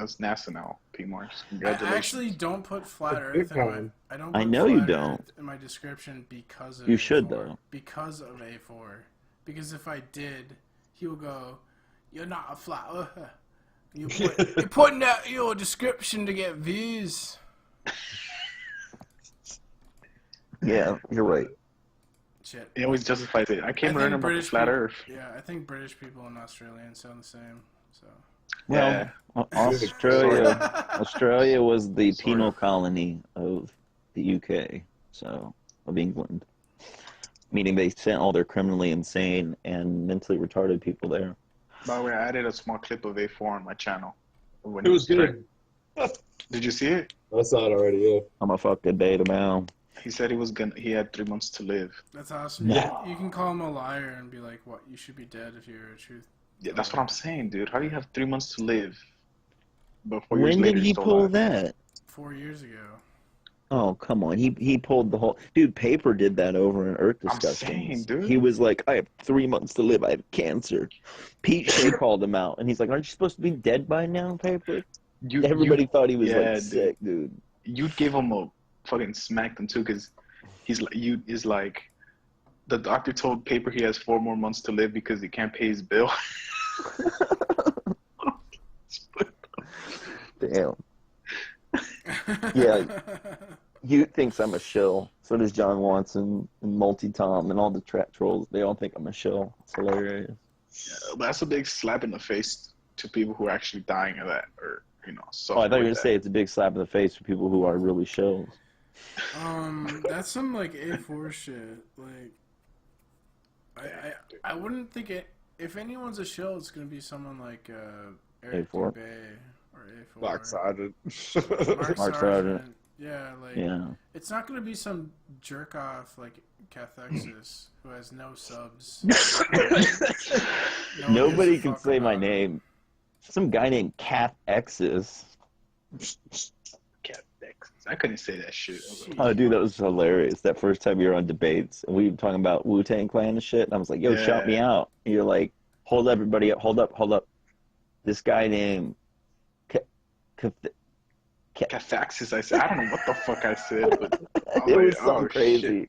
as NASA now, P-Mars. Congratulations.
I actually don't put Flat Earth in
I know you don't.
in my description because of
You
A4,
should, though.
Because of A4. Because if I did, he would go, "You're not a flat earther. You're putting out your description to get views."
Yeah, you're right.
Shit.
He always justifies it. I can't learn about the flat Earth.
Yeah, I think British people and Australians sound the same. So.
Well, Australia was the penal colony of the UK, so of England. Meaning they sent all their criminally insane and mentally retarded people there.
By the way, I added a small clip of A4 on my channel.
It was good.
Did you see it?
I saw it already, yeah.
I'm a fucking beta man.
He said he had 3 months to live.
That's awesome.
Yeah.
You can call him a liar and be like, "What? You should be dead if you're a truth."
Yeah, that's what I'm saying, dude. How do you have 3 months to live? But 4 years
When
later,
did he
you're still
pull
alive?
that?
4 years ago.
Oh, come on. He pulled the whole... Dude, Paper did that over in Earth Discussions.
I'm saying, dude.
He was like, I have 3 months to live. I have cancer. Pete Shea called him out, and he's like, aren't you supposed to be dead by now, Paper? Everybody thought he was sick, dude.
You'd give him a fucking smack them too, because he's like, the doctor told Paper he has 4 more months to live because he can't pay his bill.
Damn. Yeah. You thinks I'm a shill. So does John Watson and Multi-Tom and all the trap trolls. They all think I'm a shill. It's hilarious.
Yeah, that's a big slap in the face to people who are actually dying of that, or so.
Oh, I thought you were gonna say it's a big slap in the face for people who are really shills.
That's some like A4 shit. Like, I wouldn't think it. If anyone's a shill, it's gonna be someone like Eric
A4.
Dubé or A4.
Mark Sargent.
Mark Sargent. Yeah, like
Yeah.
it's not gonna be some jerk off like Cath3xis who has no subs. No one
Nobody
gives a
can
fuck
say my
about him.
name. Some guy named Cath3xis.
Cath3xis. I couldn't say that shit.
Oh, dude, that was hilarious. That first time you were on debates, and we were talking about Wu-Tang Clan and shit, and I was like, yo, shout me out. And you're like, hold everybody up, hold up. This guy named
Cath3xis. I said, I don't know what the fuck I said, but
it was so crazy.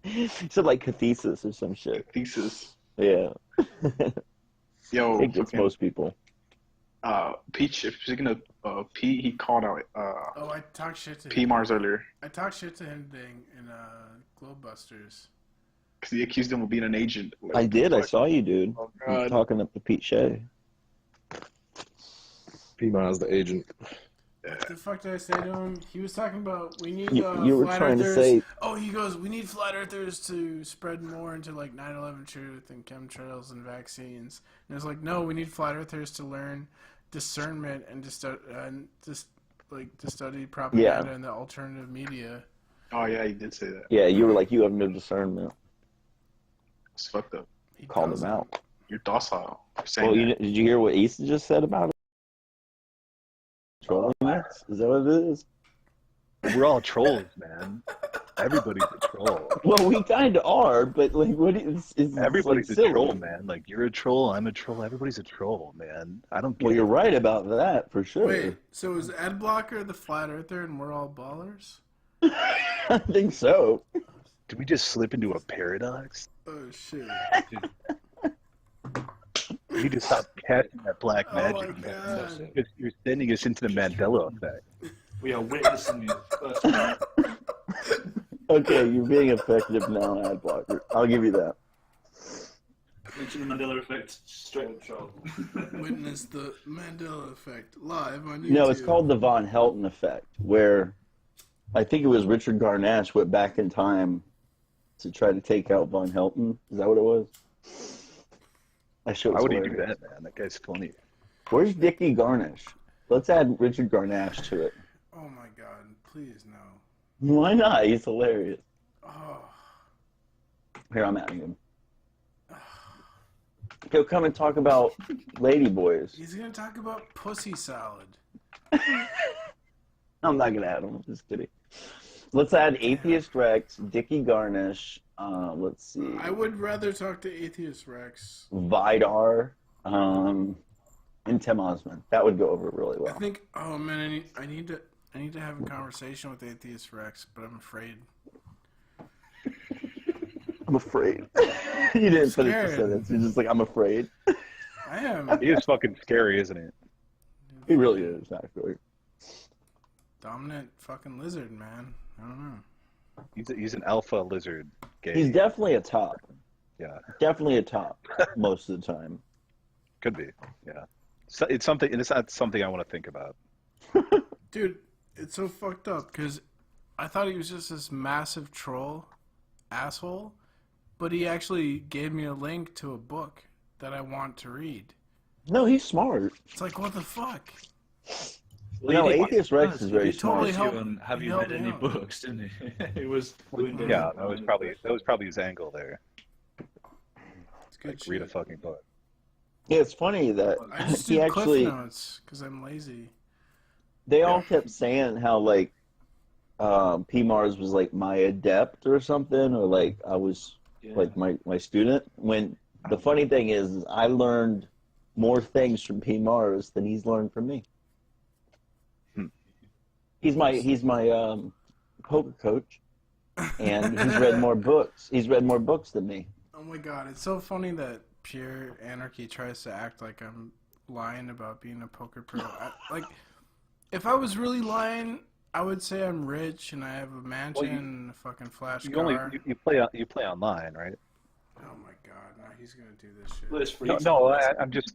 He said like Cath3xis or some shit.
Cath3xis.
Yeah.
Yo,
it gets most people.
Peach, speaking of P, he called out
Oh, I talked shit to
P
him.
Mars earlier
I talked shit to him in Globebusters.
because he accused him of being an agent. Like,
I did. I
fuck?
saw you, dude.
Oh,
You were
God.
talking up to Pete Shea.
P-Miles the agent.
What the fuck did I say to him? He was talking about we need
You were
flat
trying to
earthers.
say.
Oh, he goes, we need flat earthers to spread more into like 9/11 truth and chemtrails and vaccines. And it's like, no, we need flat earthers to learn discernment and to study propaganda and the alternative media.
Oh yeah, he did say that.
Yeah, you were like, you have no discernment.
It's fucked up.
He
Called him
doesn't.
out.
You're docile for saying
Well,
that.
did you hear what Issa just said about it? Trolling us? Is that what it is?
We're all trolls, man. Everybody's a troll.
Well, we kind of are, but like, what is
Everybody's
like,
a
silly.
troll, man. Like, you're a troll, I'm a troll, everybody's a troll, man. I don't get
Well,
it.
you're right about that for sure.
Wait, so is Ed Blocker the flat earther and we're all ballers?
I think so.
Did we just slip into a paradox?
Oh shit.
You need to stop casting that black
Oh
magic,
my
man.
God.
You're sending us into the Mandela effect.
We are witnessing the first
Okay, you're being effective now, Adblocker. I'll give you that.
mention the Mandela effect, straight up troll.
Witness the Mandela effect live on YouTube.
No, it's called the Von Helton effect, where I think it was Richard Garnash went back in time to try to take out Von Helton. Is that what it was?
Why would he do that, man? That guy's funny.
Where's Dickie Garnish? Let's add Richard Garnash to it.
Oh my god, please no.
Why not? He's hilarious.
Oh.
Here, I'm adding him. He'll come and talk about ladyboys.
He's gonna talk about pussy salad.
I'm not gonna add him. I'm just kidding. Let's add Atheist Rex, Dickie Garnish. Let's see.
I would rather talk to Atheist Rex.
Vidar, and Tim Osmond. That would go over really
I
well.
think. Oh man, I need to have a conversation with Atheist Rex, but I'm afraid.
I'm afraid. You didn't finish the
Scared.
sentence. You're just like, I'm afraid.
I am.
He is fucking scary, isn't he?
He really is, actually.
Dominant fucking lizard, man. I don't know.
He's an alpha lizard gay.
He's definitely a top.
Yeah,
Definitely a top most of the time.
could be. Yeah, so it's something, and it's not something I want to think about.
Dude, it's so fucked up because I thought he was just this massive troll asshole, but he actually gave me a link to a book that I want to read.
No, he's smart.
It's like, what the fuck?
No, Atheist Rex is very
He totally
smart.
helped.
Have
he
you
helped
read
me
any
out.
books, didn't he? It was
Yeah, that was probably his angle there.
It's good
Like, read a
shit.
fucking book.
Yeah, it's funny that
I just
he
do
actually.
Cliff Notes because I'm lazy.
They all kept saying how like P Mars was like my adept or something, or like I was like my student. When the funny thing is I learned more things from P Mars than he's learned from me. He's my poker coach, and he's read more books. He's read more books than me.
Oh my god, it's so funny that Pure Anarchy tries to act like I'm lying about being a poker pro. Like, if I was really lying, I would say I'm rich and I have a mansion and a fucking flash car.
You play online, right?
Oh my god, now he's gonna do this shit.
Well, it's free.
No, I'm just,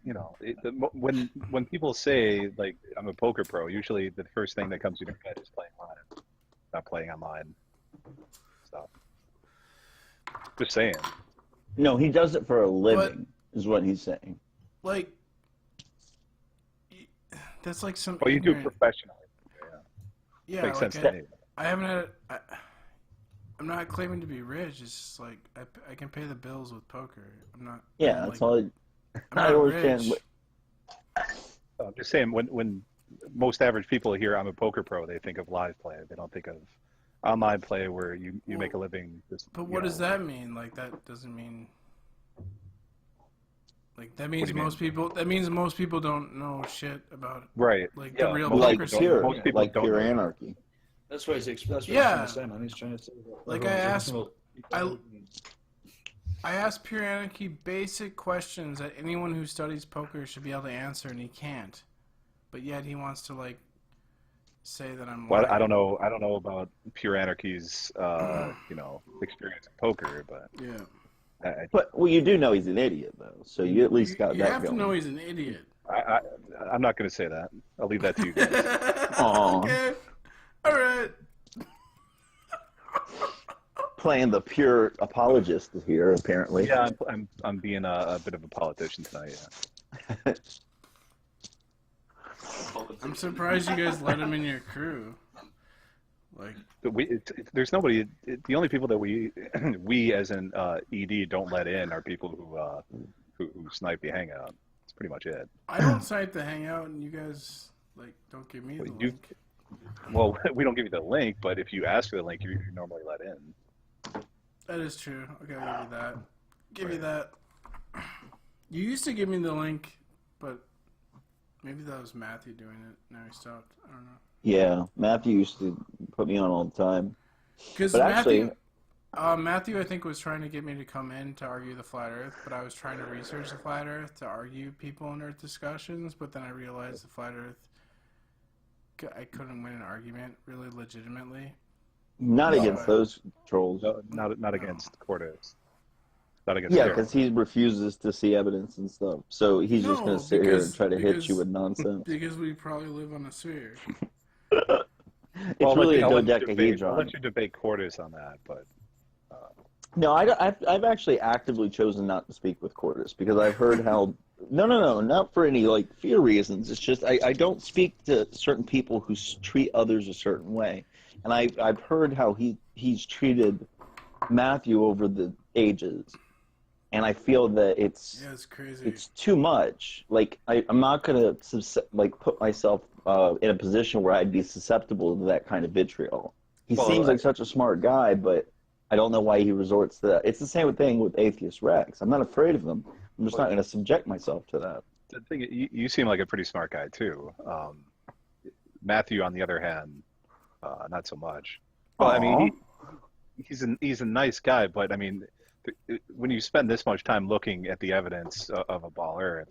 when people say like I'm a poker pro, usually the first thing that comes to your head is playing online, not playing online stuff. Just saying.
No, he does it for a living, is what he's saying.
Like, that's like some.
Well, you do
ignorant-
professionally.
Yeah,
Makes
like
sense to me.
I haven't had. I'm not claiming to be rich. It's just like I can pay the bills with poker. I'm not.
Yeah,
I'm
that's
like,
all.
I'm
I
not
understand.
rich.
I'm just saying, when most average people hear I'm a poker pro, they think of live play. They don't think of online play where you make a living.
But what does that mean? Like that doesn't mean. Like that means most people. That means most people don't know shit about
right.
Like
Yeah,
the real
Like
poker scene.
pure,
Most people
like
don't
pure
know.
anarchy.
That's what he's trying to say, man. He's trying to say that
Like I
everyone's
asked, I asked Pure Anarchy basic questions that anyone who studies poker should be able to answer, and he can't. But yet he wants to like say that I'm.
Well,
lying.
I don't know. I don't know about Pure Anarchy's, experience in poker, but
yeah.
But well, you do know he's an idiot though, so you at least got
you
that
have
going.
to know he's an idiot.
I'm not going to say that. I'll leave that to you guys.
Aw.
Okay. All right.
Playing the pure apologist here, apparently.
Yeah, I'm being a bit of a politician tonight. Yeah.
I'm surprised you guys let him in your crew. Like
There's nobody. The only people that we as an ED don't let in are people who snipe the hangout. That's pretty much it.
I don't cite the hangout, and you guys like don't give me the link.
Well, we don't give you the link, but if you ask for the link, you're normally let in.
That is true. Okay, I'll give you that. Give you that. You used to give me the link, but maybe that was Matthew doing it. Now he stopped. I don't know.
Yeah, Matthew used to put me on all the time.
Because Matthew, I think, was trying to get me to come in to argue the flat Earth, but I was trying to research the flat Earth to argue people in Earth discussions. But then I realized the flat Earth, I couldn't win an argument really legitimately.
Not against those trolls.
No, not against Cortez. Not against.
Yeah, because he refuses to see evidence and stuff. So he's just going to sit here and try to hit you with nonsense.
Because we probably live on a sphere.
It's really a dodecahedron.
I'll let you debate Cortez on that, but.
No, I've actually actively chosen not to speak with Cortez because I've heard how. No, not for any like fear reasons. It's just I don't speak to certain people who treat others a certain way, and I've heard how he's treated Matthew over the ages, and I feel that it's
crazy.
It's too much. Like I'm not gonna like put myself in a position where I'd be susceptible to that kind of vitriol. He seems like such a smart guy, but I don't know why he resorts to that. It's the same thing with Atheist Rex. I'm not afraid of him. I'm just not going to subject myself to that.
The thing, you seem like a pretty smart guy too. Matthew, on the other hand, not so much. Well, I mean, he's a nice guy, but I mean, when you spend this much time looking at the evidence of a ball Earth,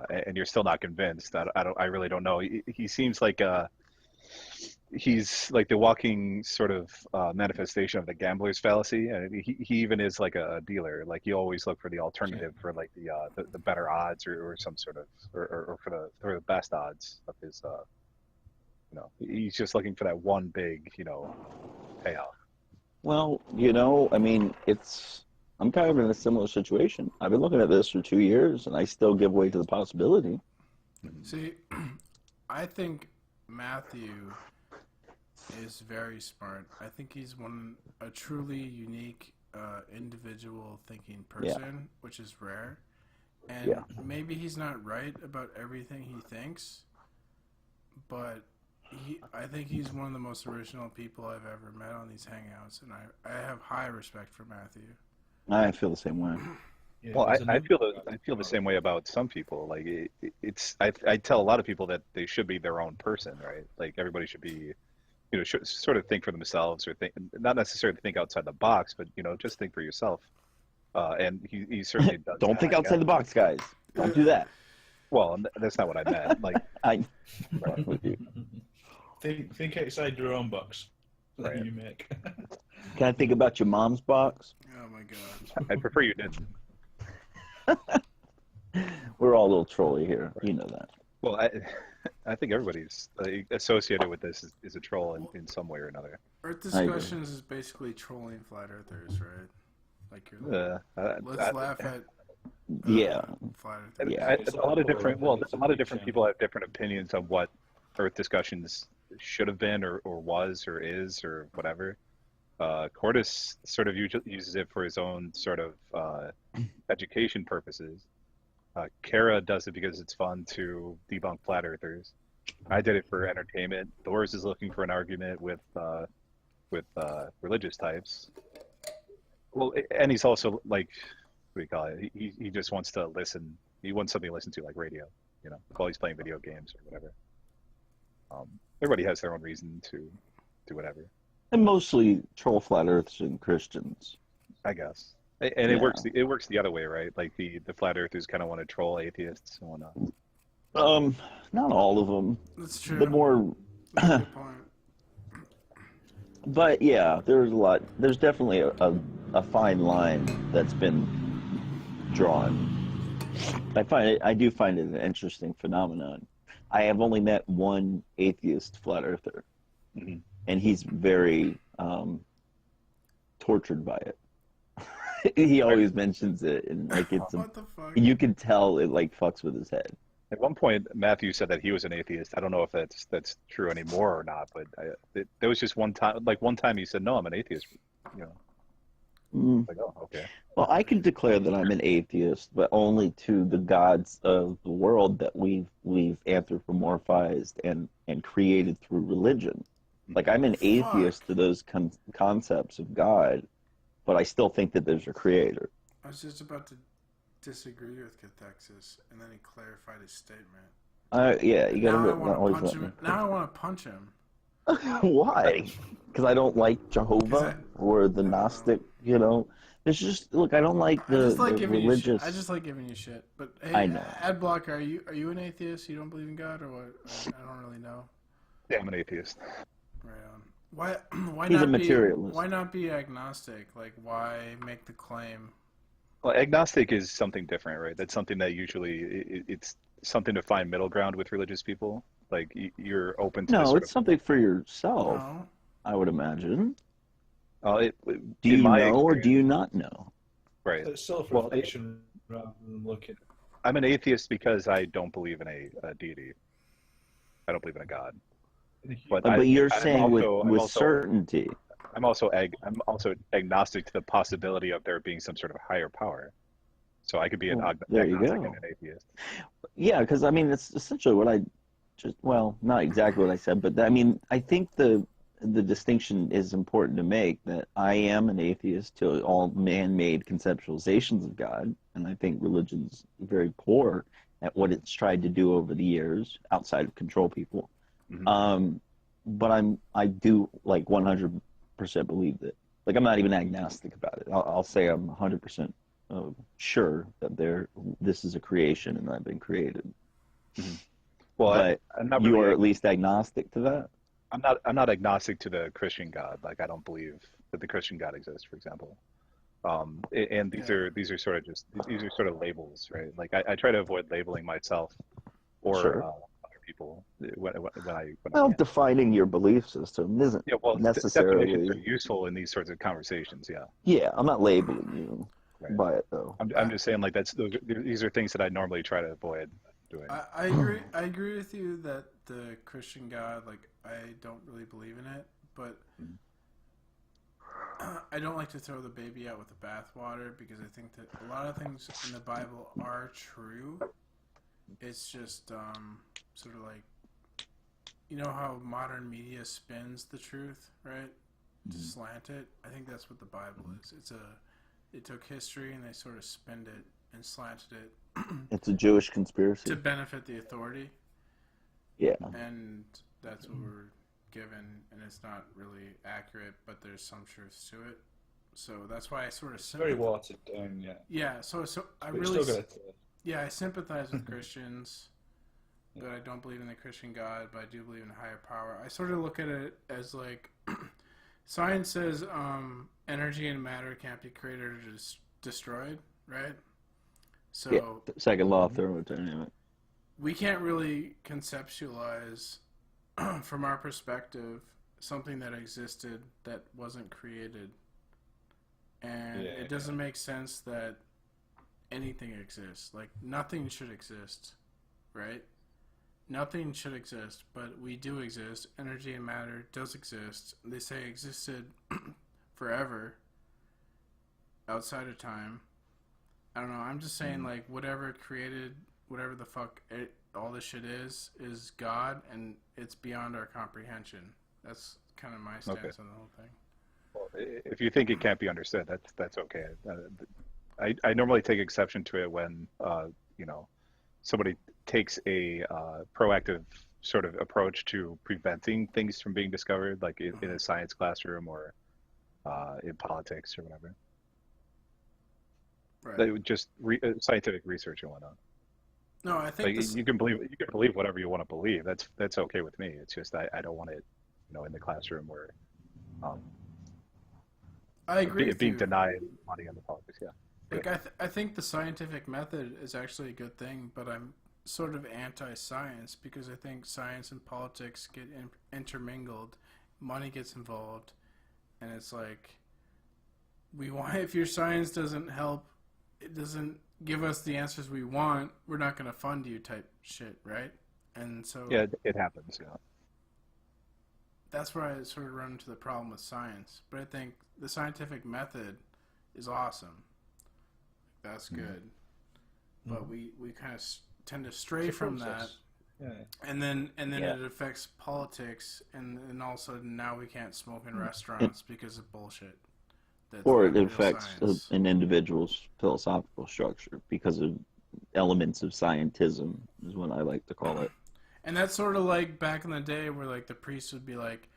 and you're still not convinced, I really don't know. He seems like he's like the walking sort of manifestation of the gambler's fallacy, and he even is like a dealer. Like you always look for the alternative for like the better odds or some sort of or for the best odds of his. He's just looking for that one big payoff.
Well, I mean, I'm kind of in a similar situation. I've been looking at this for 2 years, and I still give way to the possibility.
See, I think Matthew is very smart. I think he's a truly unique individual thinking person, which is rare. And maybe he's not right about everything he thinks, but I think he's one of the most original people I've ever met on these hangouts, and I have high respect for Matthew.
I feel the same way.
Yeah, well, I feel the same way about some people. Like I tell a lot of people that they should be their own person, right? Like everybody should be, should sort of think for themselves or not necessarily think outside the box, but just think for yourself. And he certainly does.
Don't think outside the box, guys. Don't do that.
Well, that's not what I meant. Like
I'm with you.
Think outside your own box that
right.
you make.
Can I think about your mom's box?
Oh my god.
I prefer you didn't.
We're all a little trolly here. You know that.
Well, I think everybody's associated with this is a troll in some way or another.
Earth discussions is basically trolling flat earthers, right? Like let's laugh at flat earthers.
A lot of different people have different opinions on what Earth discussions should have been or was or is or whatever. Cordis sort of uses it for his own sort of education purposes. Kara does it because it's fun to debunk flat earthers. I did it for entertainment. Thors is looking for an argument with religious types. Well, and he's also like, what do you call it? He just wants to listen. He wants something to listen to, like radio, while he's playing video games or whatever. Everybody has their own reason to do whatever.
And mostly troll flat earthers and Christians,
I guess. And it works. It works the other way, right? Like the flat earthers kind of want to troll atheists and whatnot.
Not all of them.
That's true.
The more,
Good point.
but yeah, there's a lot. There's definitely a fine line that's been drawn. I do find it an interesting phenomenon. I have only met one atheist flat earther, and he's very tortured by it. He always mentions it, and like it's
What the fuck?
you can tell it like fucks with his head.
At one point, Matthew said that he was an atheist. I don't know if that's true anymore or not, but there was just one time. Like one time, he said, "No, I'm an atheist." Like, oh, okay.
Well, I can declare that I'm an atheist, but only to the gods of the world that we've anthropomorphized and created through religion. Like I'm an atheist to those concepts of God, but I still think that there's a creator.
I was just about to disagree with Cath3xis, and then he clarified his statement.
Yeah, you gotta
Now I
always
want to punch
let me.
him. Now I want to punch him.
Why? Because I don't like Jehovah or the Gnostic. It's just look. I don't like the religious.
I just like giving you shit. But hey,
I know.
Adblock, are you an atheist? You don't believe in God, or what? I don't really know.
Yeah, I'm an atheist.
Right on. Why
He's
not
a materialist.
Why not be agnostic? Like, why make the claim?
Well, agnostic is something different, right? That's something that usually it's something to find middle ground with religious people. Like you're open to.
No, it's something for yourself.
No.
I would imagine.
Do
you know or do you not know?
Right.
It's self-reflection rather than looking.
I'm an atheist because I don't believe in a deity. I don't believe in a god.
But you're saying with certainty.
I'm also agnostic to the possibility of there being some sort of higher power. So I could be an agnostic and an atheist.
Yeah, because I mean it's essentially what I not exactly what I said, but I think the distinction is important to make, that I am an atheist to all man-made conceptualizations of God, and I think religion's very poor at what it's tried to do over the years outside of control people. But I do like 100% believe that. Like I'm not even agnostic about it. I'll say I'm 100% sure that this is a creation and I've been created.
Well,
but
I'm not
you
really
are at least agnostic to that.
I'm not agnostic to the Christian God. Like I don't believe that the Christian God exists, for example. And these are sort of labels, right? Like I try to avoid labeling myself or other people when
defining your belief system isn't necessarily
definitions are useful in these sorts of conversations.
Yeah, I'm not labeling you by it though.
I'm just saying like these are things that I normally try to avoid doing.
I agree with you that the Christian God, like I don't really believe in it, but I don't like to throw the baby out with the bathwater, because I think that a lot of things in the Bible are true. It's just sort of like, you know how modern media spins the truth, right? To slant it. I think that's what the Bible is. It took history and they sort of spinned it and slanted it.
It's a Jewish conspiracy
to benefit the authority.
Yeah.
And that's what we're given, and it's not really accurate, but there's some truths to it. So that's why I sort of
very watered down, yeah.
Yeah, so I
but
really I sympathize with Christians, but I don't believe in the Christian God, but I do believe in a higher power. I sort of look at it as like science says energy and matter can't be created or destroyed, right? So
second law of thermodynamics.
We can't really conceptualize from our perspective something that existed that wasn't created, and it doesn't make sense that anything exists. Like nothing should exist, right? nothing should exist, but we do exist. Energy and matter does exist. They say existed forever outside of time. I don't know. I'm just saying, like, whatever created, whatever the fuck all this shit is God, and it's beyond our comprehension. That's kind of my stance on the whole thing.
Well, if you think it can't be understood, that's okay. I normally take exception to it when somebody takes a proactive sort of approach to preventing things from being discovered, like in a science classroom or in politics or whatever.
Right.
Just scientific research and whatnot.
No, I think
like, you can believe whatever you want to believe. That's okay with me. It's just I don't want it, in the classroom where
I agree
being denied money on the politics. Yeah.
Like I think the scientific method is actually a good thing, but I'm sort of anti-science because I think science and politics get intermingled, money gets involved, and it's like if your science doesn't help, it doesn't give us the answers we want, we're not going to fund you type shit, right? And so
yeah, it happens. Yeah.
That's where I sort of run into the problem with science. But I think the scientific method is awesome. That's good. But we kind of tend to stray from that.
Yeah.
And then it affects politics, and all of a sudden now we can't smoke in restaurants because of bullshit.
Or it affects an individual's philosophical structure because of elements of scientism, is what I like to call it.
And that's sort of like back in the day where like the priest would be like,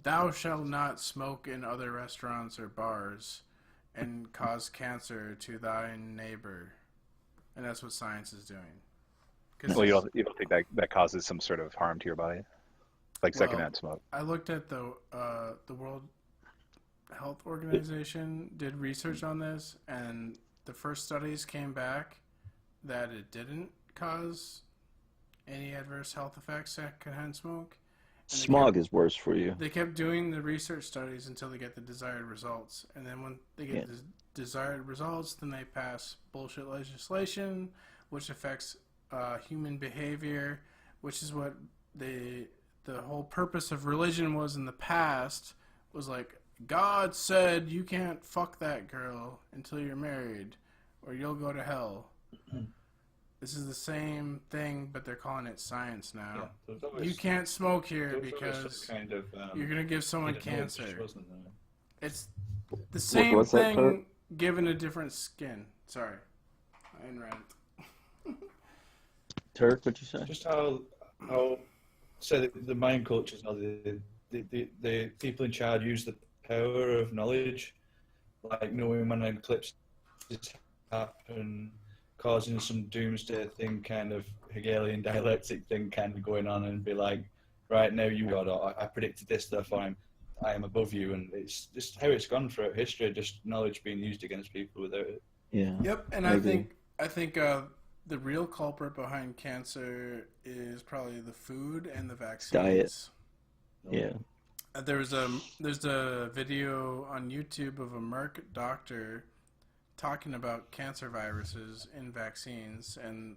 "Thou shalt not smoke in other restaurants or bars and cause cancer to thy neighbor." And that's what science is doing.
Well, you don't think that causes some sort of harm to your body, like secondhand smoke?
I looked at the World Health Organization did research on this, and the first studies came back that it didn't cause any adverse health effects secondhand smoke.
Smog is worse for you.
They kept doing the research studies until they get the desired results, and then when they get the desired results, then they pass bullshit legislation, which affects human behavior, which is what the whole purpose of religion was in the past, was like, God said you can't fuck that girl until you're married, or you'll go to hell. This is the same thing, but they're calling it science now.
Yeah, always,
you can't smoke here because
kind of,
you're going to give someone cancer.
Wasn't there?
It's the same
What's that,
thing
Turq?
given a different skin. Sorry. I didn't rant.
Turq, what you say?
Just how say the mind cultures, the people in charge use the power of knowledge, like knowing when an eclipse is happening, causing some doomsday thing, kind of Hegelian dialectic thing kind of going on, and be like, right now you God, I predicted this, therefore I am above you, and it's just how it's gone throughout history, just knowledge being used against people without it.
Yeah.
Yep, and I think the real culprit behind cancer is probably the food and the vaccines.
Diet. Yeah.
There's a video on YouTube of a Merck doctor talking about cancer viruses in vaccines, and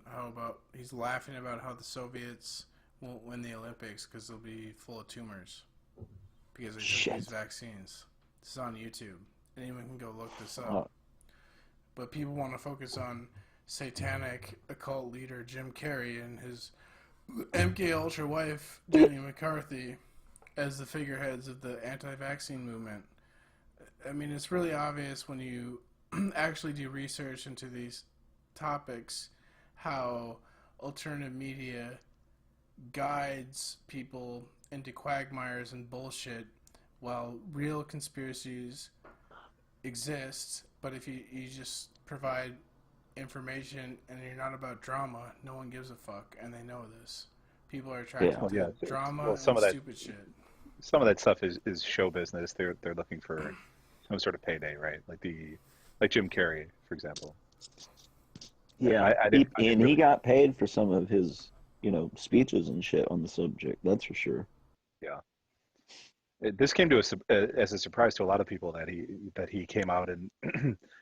he's laughing about how the Soviets won't win the Olympics because they'll be full of tumors because they took these vaccines. This is on YouTube. Anyone can go look this up. But people want to focus on satanic occult leader Jim Carrey and his MK Ultra wife Jenny McCarthy as the figureheads of the anti-vaccine movement. I mean, it's really obvious when you actually do research into these topics how alternative media guides people into quagmires and bullshit while real conspiracies exist. But if you just provide information and you're not about drama, no one gives a fuck, and they know this. People are attracted to drama and stupid shit.
Some of that stuff is show business. They're looking for some sort of payday, right? Like Jim Carrey, for example.
Yeah, he got paid for some of his, speeches and shit on the subject. That's for sure.
Yeah. This came to us as a surprise to a lot of people that he came out and,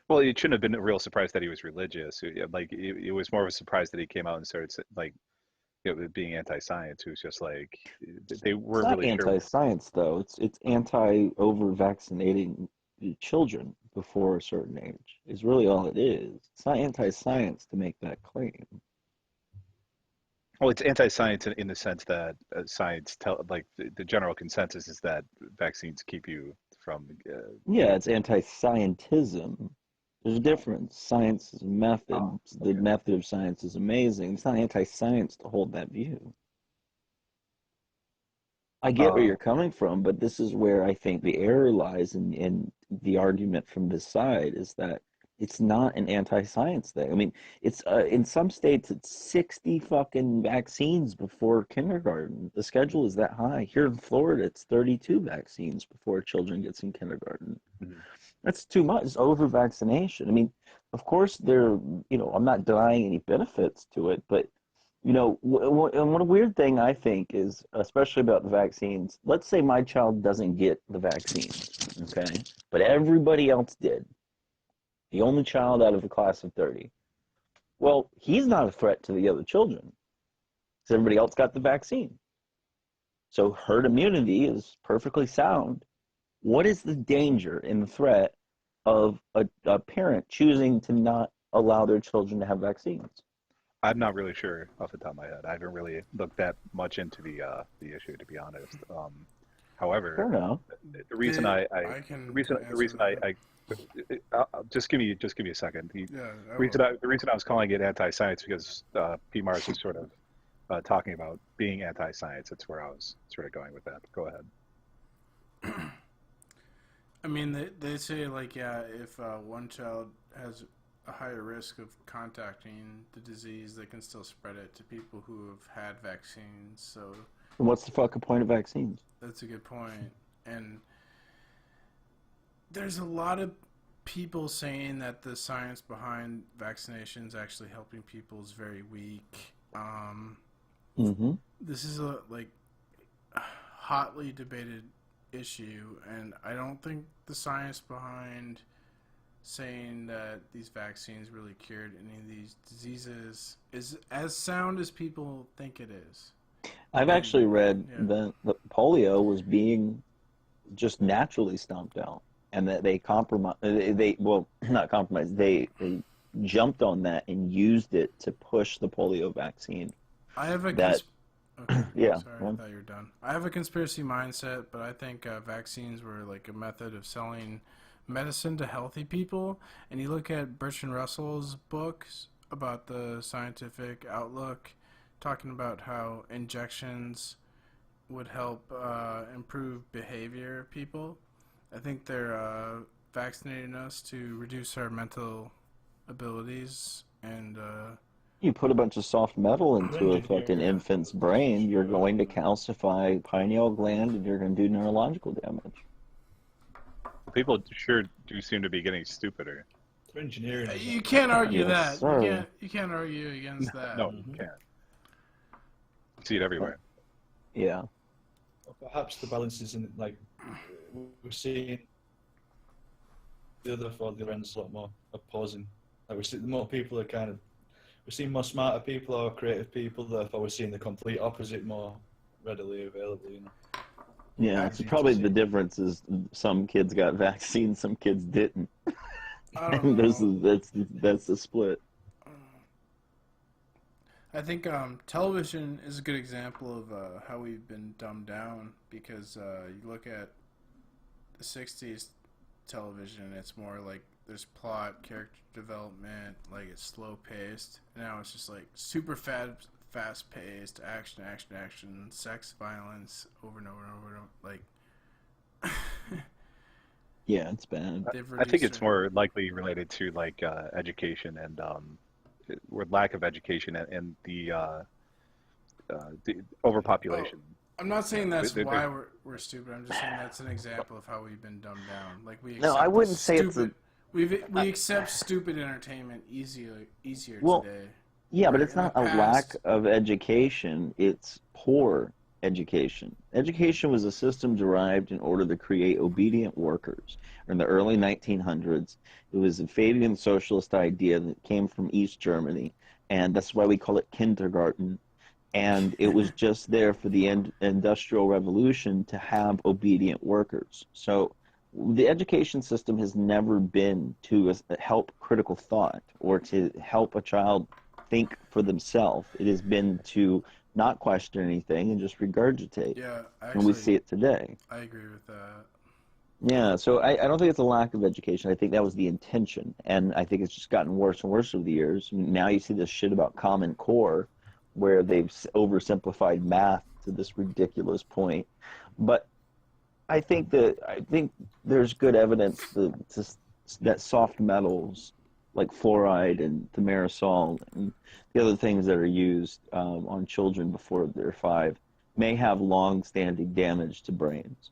well, it shouldn't have been a real surprise that he was religious. It was more of a surprise that he came out and started being anti-science, who's just like they
It's
weren't
not
really sure.
anti-science though. It's anti-over-vaccinating children before a certain age. Is really all it is. It's not anti-science to make that claim.
Well, it's anti-science in the sense that science like the general consensus is that vaccines keep you from.
Yeah, it's anti-scientism. There's a difference. Science is a method. The method of science is amazing. It's not anti-science to hold that view. I get where you're coming from, but this is where I think the error lies in the argument from this side is that it's not an anti-science thing. I mean, it's in some states it's 60 fucking vaccines before kindergarten. The schedule is that high. Here in Florida, it's 32 vaccines before children gets in kindergarten.
Mm-hmm.
That's too much. It's over-vaccination. I mean, of course, I'm not denying any benefits to it, but and one weird thing I think is, especially about the vaccines, let's say my child doesn't get the vaccine, okay? But everybody else did. The only child out of a class of 30. Well, he's not a threat to the other children because everybody else got the vaccine. So herd immunity is perfectly sound. What is the danger and the threat of a parent choosing to not allow their children to have vaccines?
I'm not really sure off the top of my head. I haven't really looked that much into the issue, to be honest. However,
Fair enough.
The reason just give me a second. The reason I was calling it anti-science because P. Mars was sort of talking about being anti-science. That's where I was sort of going with that. Go ahead.
I mean, they say like if one child has a higher risk of contacting the disease, they can still spread it to people who have had vaccines. So
what's the fucking point of vaccines?
That's a good point. And there's a lot of people saying that the science behind vaccinations actually helping people is very weak. This is a hotly debated issue, and I don't think the science behind saying that these vaccines really cured any of these diseases is as sound as people think it is.
I've actually read that polio was being just naturally stomped out, and that they jumped on that and used it to push the polio vaccine.
I have a
okay,
yeah. Sorry, I thought you were done. I have a conspiracy mindset, but I think vaccines were like a method of selling medicine to healthy people. And you look at Bertrand Russell's books about the scientific outlook, talking about how injections would help improve behavior of people. I think they're vaccinating us to reduce our mental abilities and
you put a bunch of soft metal into a fucking infant's brain, you're going to calcify pineal gland and you're going to do neurological damage.
People sure do seem to be getting stupider.
For engineering.
You can't argue
Yes,
that.
sir.
You can't argue against that.
No, you can't. You see it everywhere.
Yeah.
Perhaps the balance isn't like we're seeing the other end's a lot more opposing. Like we see more people are kind of we're seeing more smarter people or creative people, therefore we're seeing the complete opposite more readily available, you know.
Yeah, it's probably the difference is some kids got vaccines, some kids didn't. And that's the split.
I think television is a good example of how we've been dumbed down, because you look at the 60s television, it's more like there's plot, character development, like it's slow paced. Now it's just like super fast paced, action, sex, violence, over and over and over and over. Like,
yeah, it's bad.
I think it's more likely related to like education and or lack of education and the overpopulation.
I'm not saying that's why we're stupid. I'm just saying that's an example of how we've been dumbed down. Like
I wouldn't say it's a.
We accept stupid entertainment easier today.
Yeah, but it's not a lack of education. It's poor education. Education was a system derived in order to create obedient workers. In the early 1900s, it was a Fabian socialist idea that came from East Germany, and that's why we call it kindergarten. and it was just there for the industrial revolution to have obedient workers. So the education system has never been to help critical thought or to help a child think for themselves. It has been to not question anything and just regurgitate.
Yeah,
and we see it today.
I agree with that.
Yeah, so I don't think it's a lack of education. I think that was the intention, and I think it's just gotten worse and worse over the years. Now you see this shit about Common Core, where they've oversimplified math to this ridiculous point. But I think there's good evidence that soft metals like fluoride and thimerosal and the other things that are used on children before they're 5 may have long-standing damage to brains.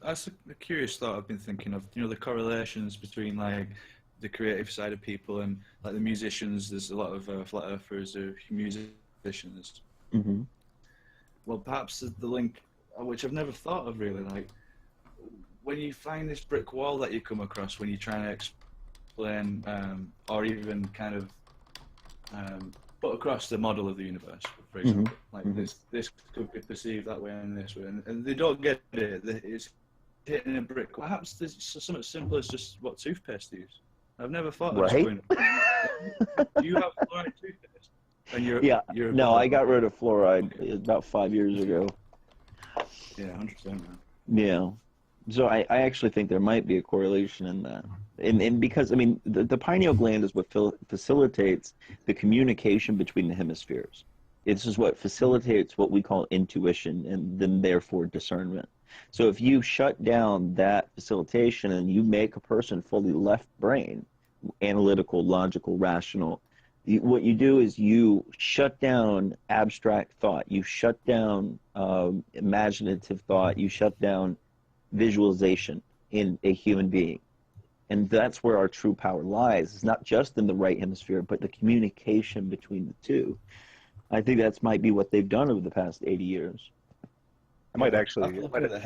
That's a curious thought I've been thinking of. You know, the correlations between like the creative side of people and like the musicians. There's a lot of flat earthers or musicians.
Mm-hmm.
Well, perhaps the link, which I've never thought of really, like when you find this brick wall that you come across when you're trying to explain or even kind of put across the model of the universe, for example, like this could be perceived that way and this way, and they don't get it. It's hitting a brick. Perhaps there's something as simple as just what toothpaste to use. I've never thought of
right.
Do you have fluoride toothpaste? And you're
no, I got rid of fluoride about 5 years ago.
Yeah, 100%. Man.
Yeah. So I actually think there might be a correlation in that. And because, I mean, the pineal gland is what facilitates the communication between the hemispheres. This is what facilitates what we call intuition and then therefore discernment. So if you shut down that facilitation and you make a person fully left brain, analytical, logical, rational, what you do is you shut down abstract thought, you shut down imaginative thought, you shut down visualization in a human being. And that's where our true power lies. It's not just in the right hemisphere, but the communication between the two. I think that might be what they've done over the past 80 years.
I might actually
look at the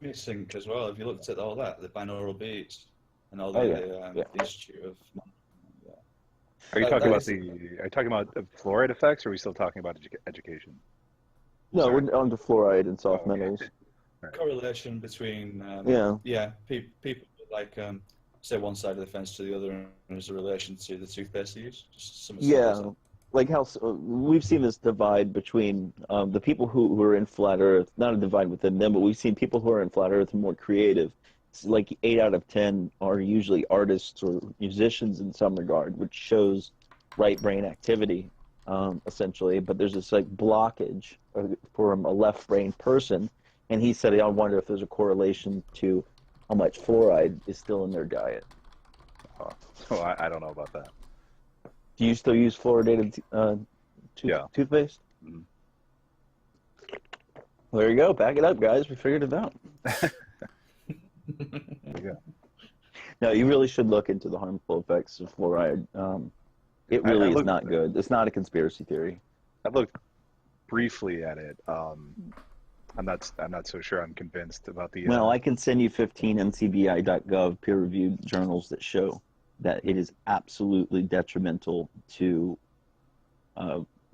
hemisync as well. If you looked at all that, the binaural beats and all the Institute of.
Are you talking about the fluoride effects, or are we still talking about education?
No, we're on to fluoride and soft metals.
Right. Correlation between people like say one side of the fence to the other, and there's a relation to the toothpaste they use. Just
like how we've seen this divide between the people who are in flat Earth. Not a divide within them, but we've seen people who are in flat Earth and more creative. It's like 8 out of 10 are usually artists or musicians in some regard, which shows right brain activity essentially. But there's this like blockage from a left brain person. And he said, I wonder if there's a correlation to how much fluoride is still in their diet.
Oh, I don't know about that.
Do you still use fluoridated toothpaste?
Mm-hmm.
Well, there you go. Back it up, guys. We figured it out.
There you go.
No, you really should look into the harmful effects of fluoride. It really is not good. It's not a conspiracy theory.
I looked briefly at it. I'm not so sure I'm convinced about the.
Well, I can send you 15 ncbi.gov peer-reviewed journals that show that it is absolutely detrimental to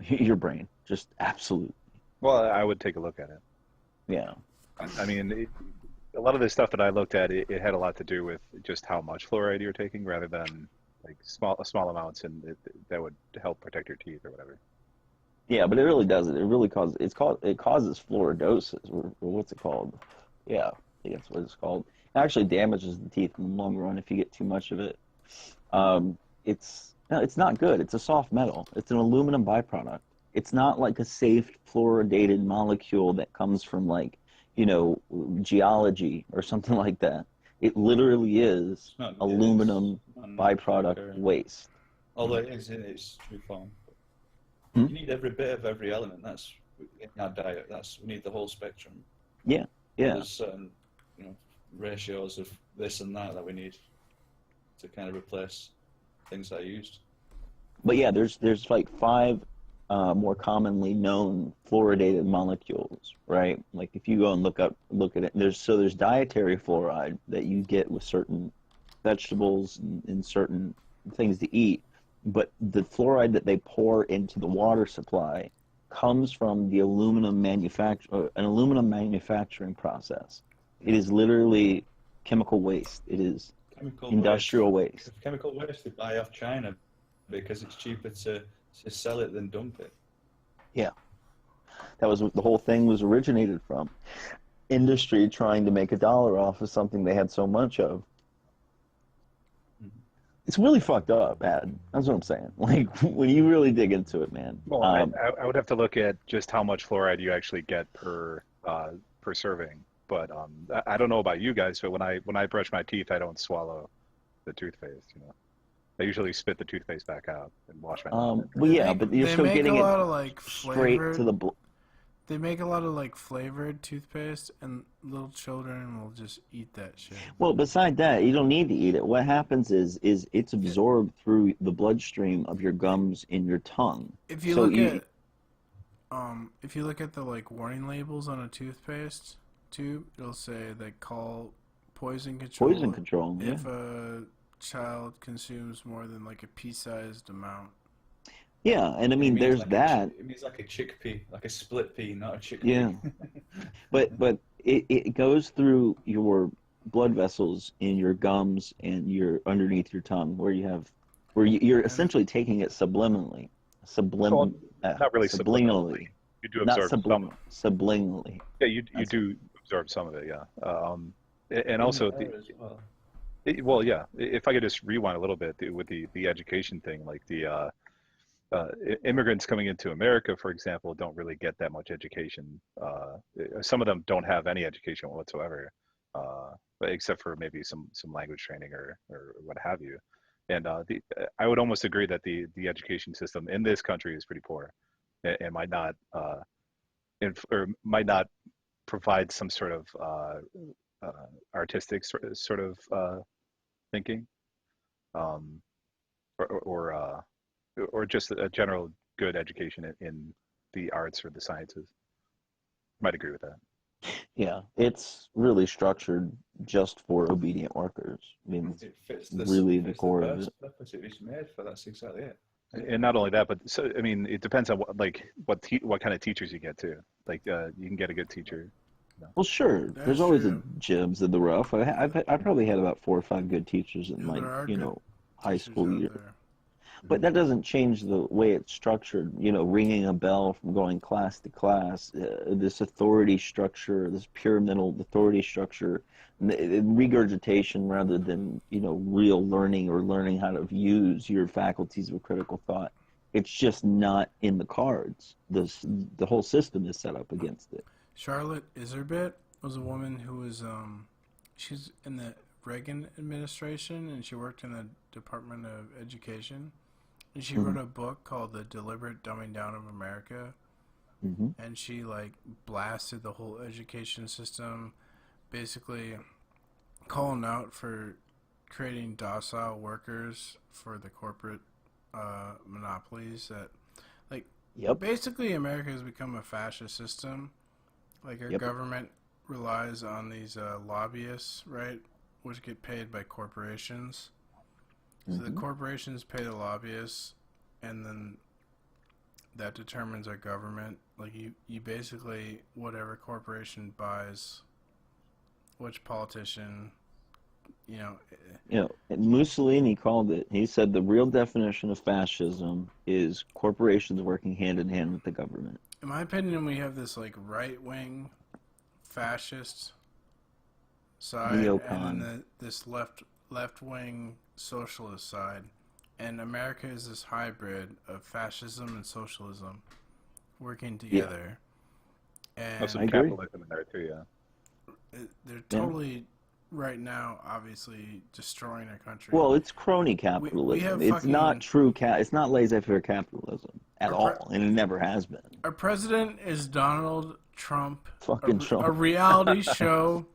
your brain. Just absolutely.
Well, I would take a look at it.
Yeah.
I mean, a lot of the stuff that I looked at, it had a lot to do with just how much fluoride you're taking, rather than like small amounts, and that would help protect your teeth or whatever.
Yeah, but it really doesn't. It really causes it causes fluoridosis, or what's it called? Yeah, I think that's what it's called. It actually damages the teeth in the long run if you get too much of it. It's not good. It's a soft metal. It's an aluminum byproduct. It's not like a safe fluoridated molecule that comes from like, geology or something like that. It literally is aluminum byproduct waste.
Although it is in its true form. You need every bit of every element. That's in our diet. We need the whole spectrum.
Yeah.
There's certain, ratios of this and that we need to kind of replace things that are used.
But yeah, there's like 5 more commonly known fluoridated molecules, right? Like if you go and look at it, there's dietary fluoride that you get with certain vegetables and certain things to eat. but the fluoride that they pour into the water supply comes from the an aluminum manufacturing process. It is literally chemical waste. It is industrial waste.
Chemical waste they buy off China because it's cheaper to sell it than dump it.
Yeah. That was what the whole thing was originated from. Industry trying to make a dollar off of something they had so much of. It's really fucked up, man. That's what I'm saying. Like, when you really dig into it, man.
Well, I would have to look at just how much fluoride you actually get per serving. But I don't know about you guys, but when I brush my teeth, I don't swallow the toothpaste. You know, I usually spit the toothpaste back out and wash my mouth.
Well, yeah, but you're still getting
a lot
it
of, like,
straight to the.
They make a lot of like flavored toothpaste, and little children will just eat that shit.
Well, beside that, you don't need to eat it. What happens is it's absorbed through the bloodstream of your gums in your tongue.
If you look at the like warning labels on a toothpaste tube, it'll say they call poison control.
Poison control.
If a child consumes more than like a pea-sized amount.
Yeah, and I mean, there's
like
that.
It means like a chickpea, like a split pea, not a chickpea.
Yeah, but it goes through your blood vessels in your gums and your underneath your tongue, where you're essentially taking it subliminally,
not really subliminally. You do absorb some.
Subliminally.
Yeah, you do absorb some of it. Yeah, and also well, yeah. If I could just rewind a little bit with the education thing, like the. Immigrants coming into America, for example, don't really get that much education. Some of them don't have any education whatsoever, but except for maybe some language training or what have you. And I would almost agree that the education system in this country is pretty poor, and might not provide some sort of artistic sort of thinking, or just a general good education in the arts or the sciences. Might agree with that.
Yeah, it's really structured just for obedient workers. I mean,
It fits
really the core of it.
Purpose it was made for. That's exactly it.
And not only that, but so I mean, it depends on what kind of teachers you get too. Like you can get a good teacher.
Well, sure. There's always a jibs in the rough. I probably had about 4 or 5 good teachers in high school year. But that doesn't change the way it's structured, ringing a bell from going class to class, this authority structure, this pyramidal authority structure, regurgitation rather than, real learning or learning how to use your faculties of critical thought. It's just not in the cards. The whole system is set up against it.
Charlotte Iserbit was a woman who was, she's in the Reagan administration, and she worked in the Department of Education. And she wrote a book called The Deliberate Dumbing Down of America. And she blasted the whole education system, basically calling out for creating docile workers for the corporate monopolies that basically America has become a fascist system. Like our government relies on these lobbyists, right, which get paid by corporations. So the corporations pay the lobbyists, and then that determines our government. Like you basically, whatever corporation buys, which politician,
and Mussolini called it. He said the real definition of fascism is corporations working hand in hand with the government.
In my opinion, we have this right-wing fascist side, and then this left-wing socialist side, and America is this hybrid of fascism and socialism working together. And
some capitalism in there too,
they're totally right now, obviously destroying our country.
Well, it's crony capitalism. It's not true. It's not laissez-faire capitalism at all, and it never has been.
Our president is Donald Trump.
Fucking Trump.
A reality show.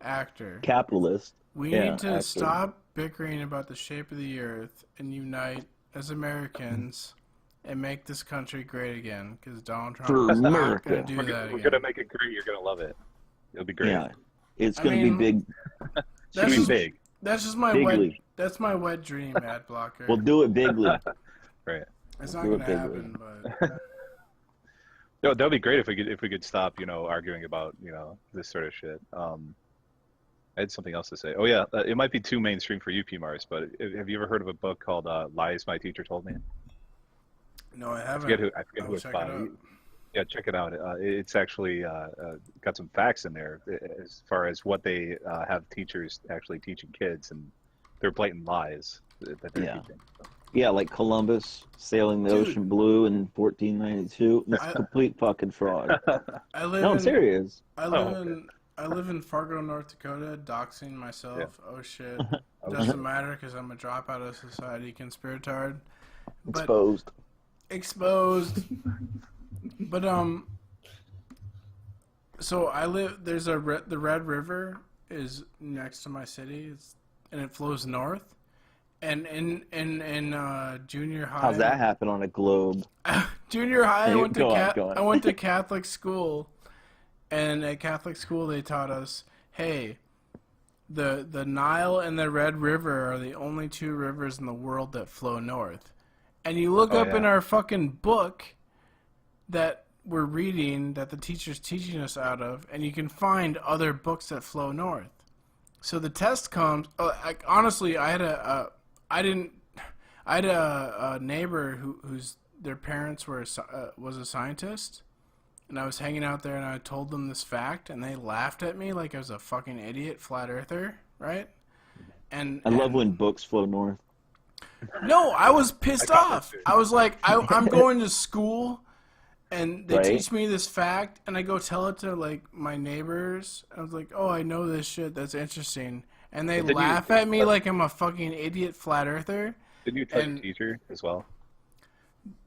Actor.
Capitalist.
We need to stop bickering about the shape of the earth and unite as Americans and make this country great again. Because Donald Trump is not going to do that again.
We're going to make it great. You're going to love it. It'll be great.
Yeah, it's going to be big.
That's just my That's my wet dream, ad blocker.
We'll do it bigly.
Right.
It's not
do it
gonna
bigly.
happen, but
No, that'd be great if we could stop, arguing about, this sort of shit. I had something else to say. Oh yeah, it might be too mainstream for you, P. Mars, but have you ever heard of a book called "Lies My Teacher Told Me"?
no, I haven't.
I forget who it's
check
by.
it out.
Yeah, check it out. It's actually got some facts in there as far as what they have teachers actually teaching kids, and they're blatant lies that they're teaching. So.
Yeah, like Columbus sailing the
Dude.
ocean blue in 1492. It's complete fucking fraud.
I live
No, I'm
in,
serious.
I live in Fargo, North Dakota, doxing myself.
Yeah.
Oh shit. Doesn't matter because I'm a dropout of society conspiratard. But Exposed. But so I live. There's the Red River is next to my city, and it flows north. And in junior high.
How's that happen on a globe?
Junior high, I went
Go on.
I went to Catholic school, and at Catholic school they taught us, hey, the Nile and the Red River are the only two rivers in the world that flow north. And you look up in our fucking book that we're reading, that the teacher's teaching us out of, and you can find other books that flow north. So the test comes. Honestly, I had a neighbor whose their parents was a scientist, and I was hanging out there, and I told them this fact, and they laughed at me like I was a fucking idiot, flat earther, right? And
I love when books flow north.
No, I was pissed off. I was like, I'm going to school, and they teach me this fact, and I go tell it to like my neighbors. I was like, oh, I know this shit. That's interesting. And they laugh at me like I'm a fucking idiot flat earther.
Didn't you tell your teacher as well?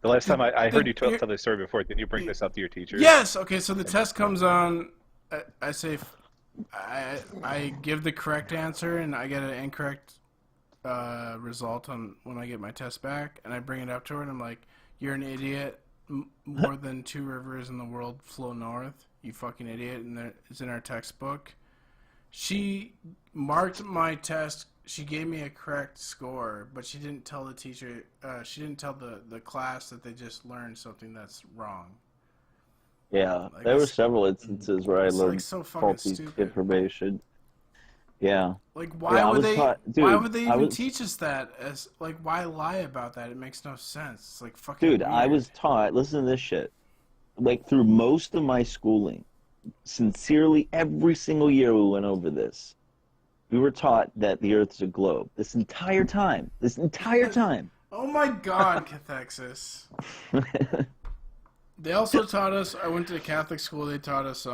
The last time I heard you tell this story before, did you bring this up to your teacher?
Yes. Okay, so the test comes on. I say, I give the correct answer, and I get an incorrect result when I get my test back, and I bring it up to her, and I'm like, you're an idiot. More than two rivers in the world flow north. You fucking idiot. And it's in our textbook. She marked my test. She gave me a correct score, but she didn't tell the teacher. She didn't tell the class that they just learned something that's wrong.
Yeah, there were several instances where I learned
so fucking
faulty
stupid.
information. Yeah.
Like, why would they?
Dude,
why would they even teach us that? As like, why lie about that? It makes no sense. It's like fucking.
Dude,
weird.
I was taught. Listen to this shit. Like through most of my schooling, sincerely, every single year we went over this. We were taught that the Earth's a globe. This entire time.
Oh my God, Cath3xis. They also taught us. I went to a Catholic school. They taught us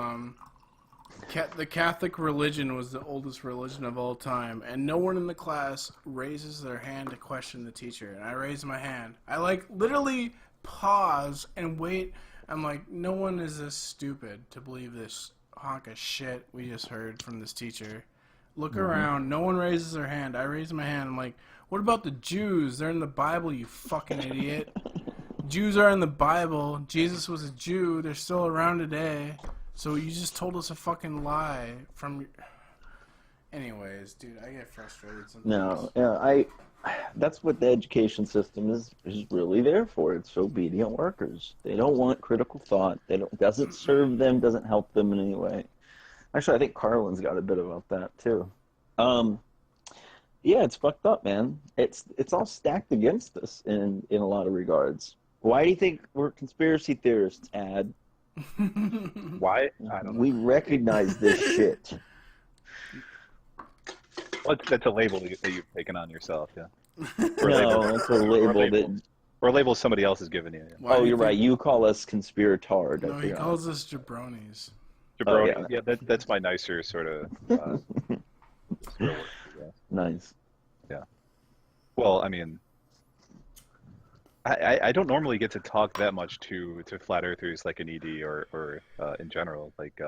the Catholic religion was the oldest religion of all time, and no one in the class raises their hand to question the teacher. And I raised my hand. I literally pause and wait. I'm like, no one is this stupid to believe this honk of shit we just heard from this teacher. Look around. No one raises their hand. I raise my hand. I'm like, what about the Jews? They're in the Bible, you fucking idiot. Jews are in the Bible. Jesus was a Jew. They're still around today. So you just told us a fucking lie from. Anyways, dude, I get frustrated sometimes.
No, yeah, that's what the education system is really there for. It's obedient workers. They don't want critical thought. Doesn't serve them, doesn't help them in any way. Actually, I think Carlin's got a bit about that too. Yeah, it's fucked up, man. It's all stacked against us in a lot of regards. Why do you think we're conspiracy theorists, Ad?
Why? I don't know.
We recognize this shit.
Well, that's a label that you've taken on yourself, yeah.
No, that's a label that...
Or a label somebody else has given you.
Oh, you're right. You call us conspiratard.
No, he calls us jabronis.
Jabroni. Oh, yeah, that's my nicer sort of... sort of word, yeah.
Nice.
Yeah. Well, I mean... I don't normally get to talk that much to flat earthers like an ED or in general. Like,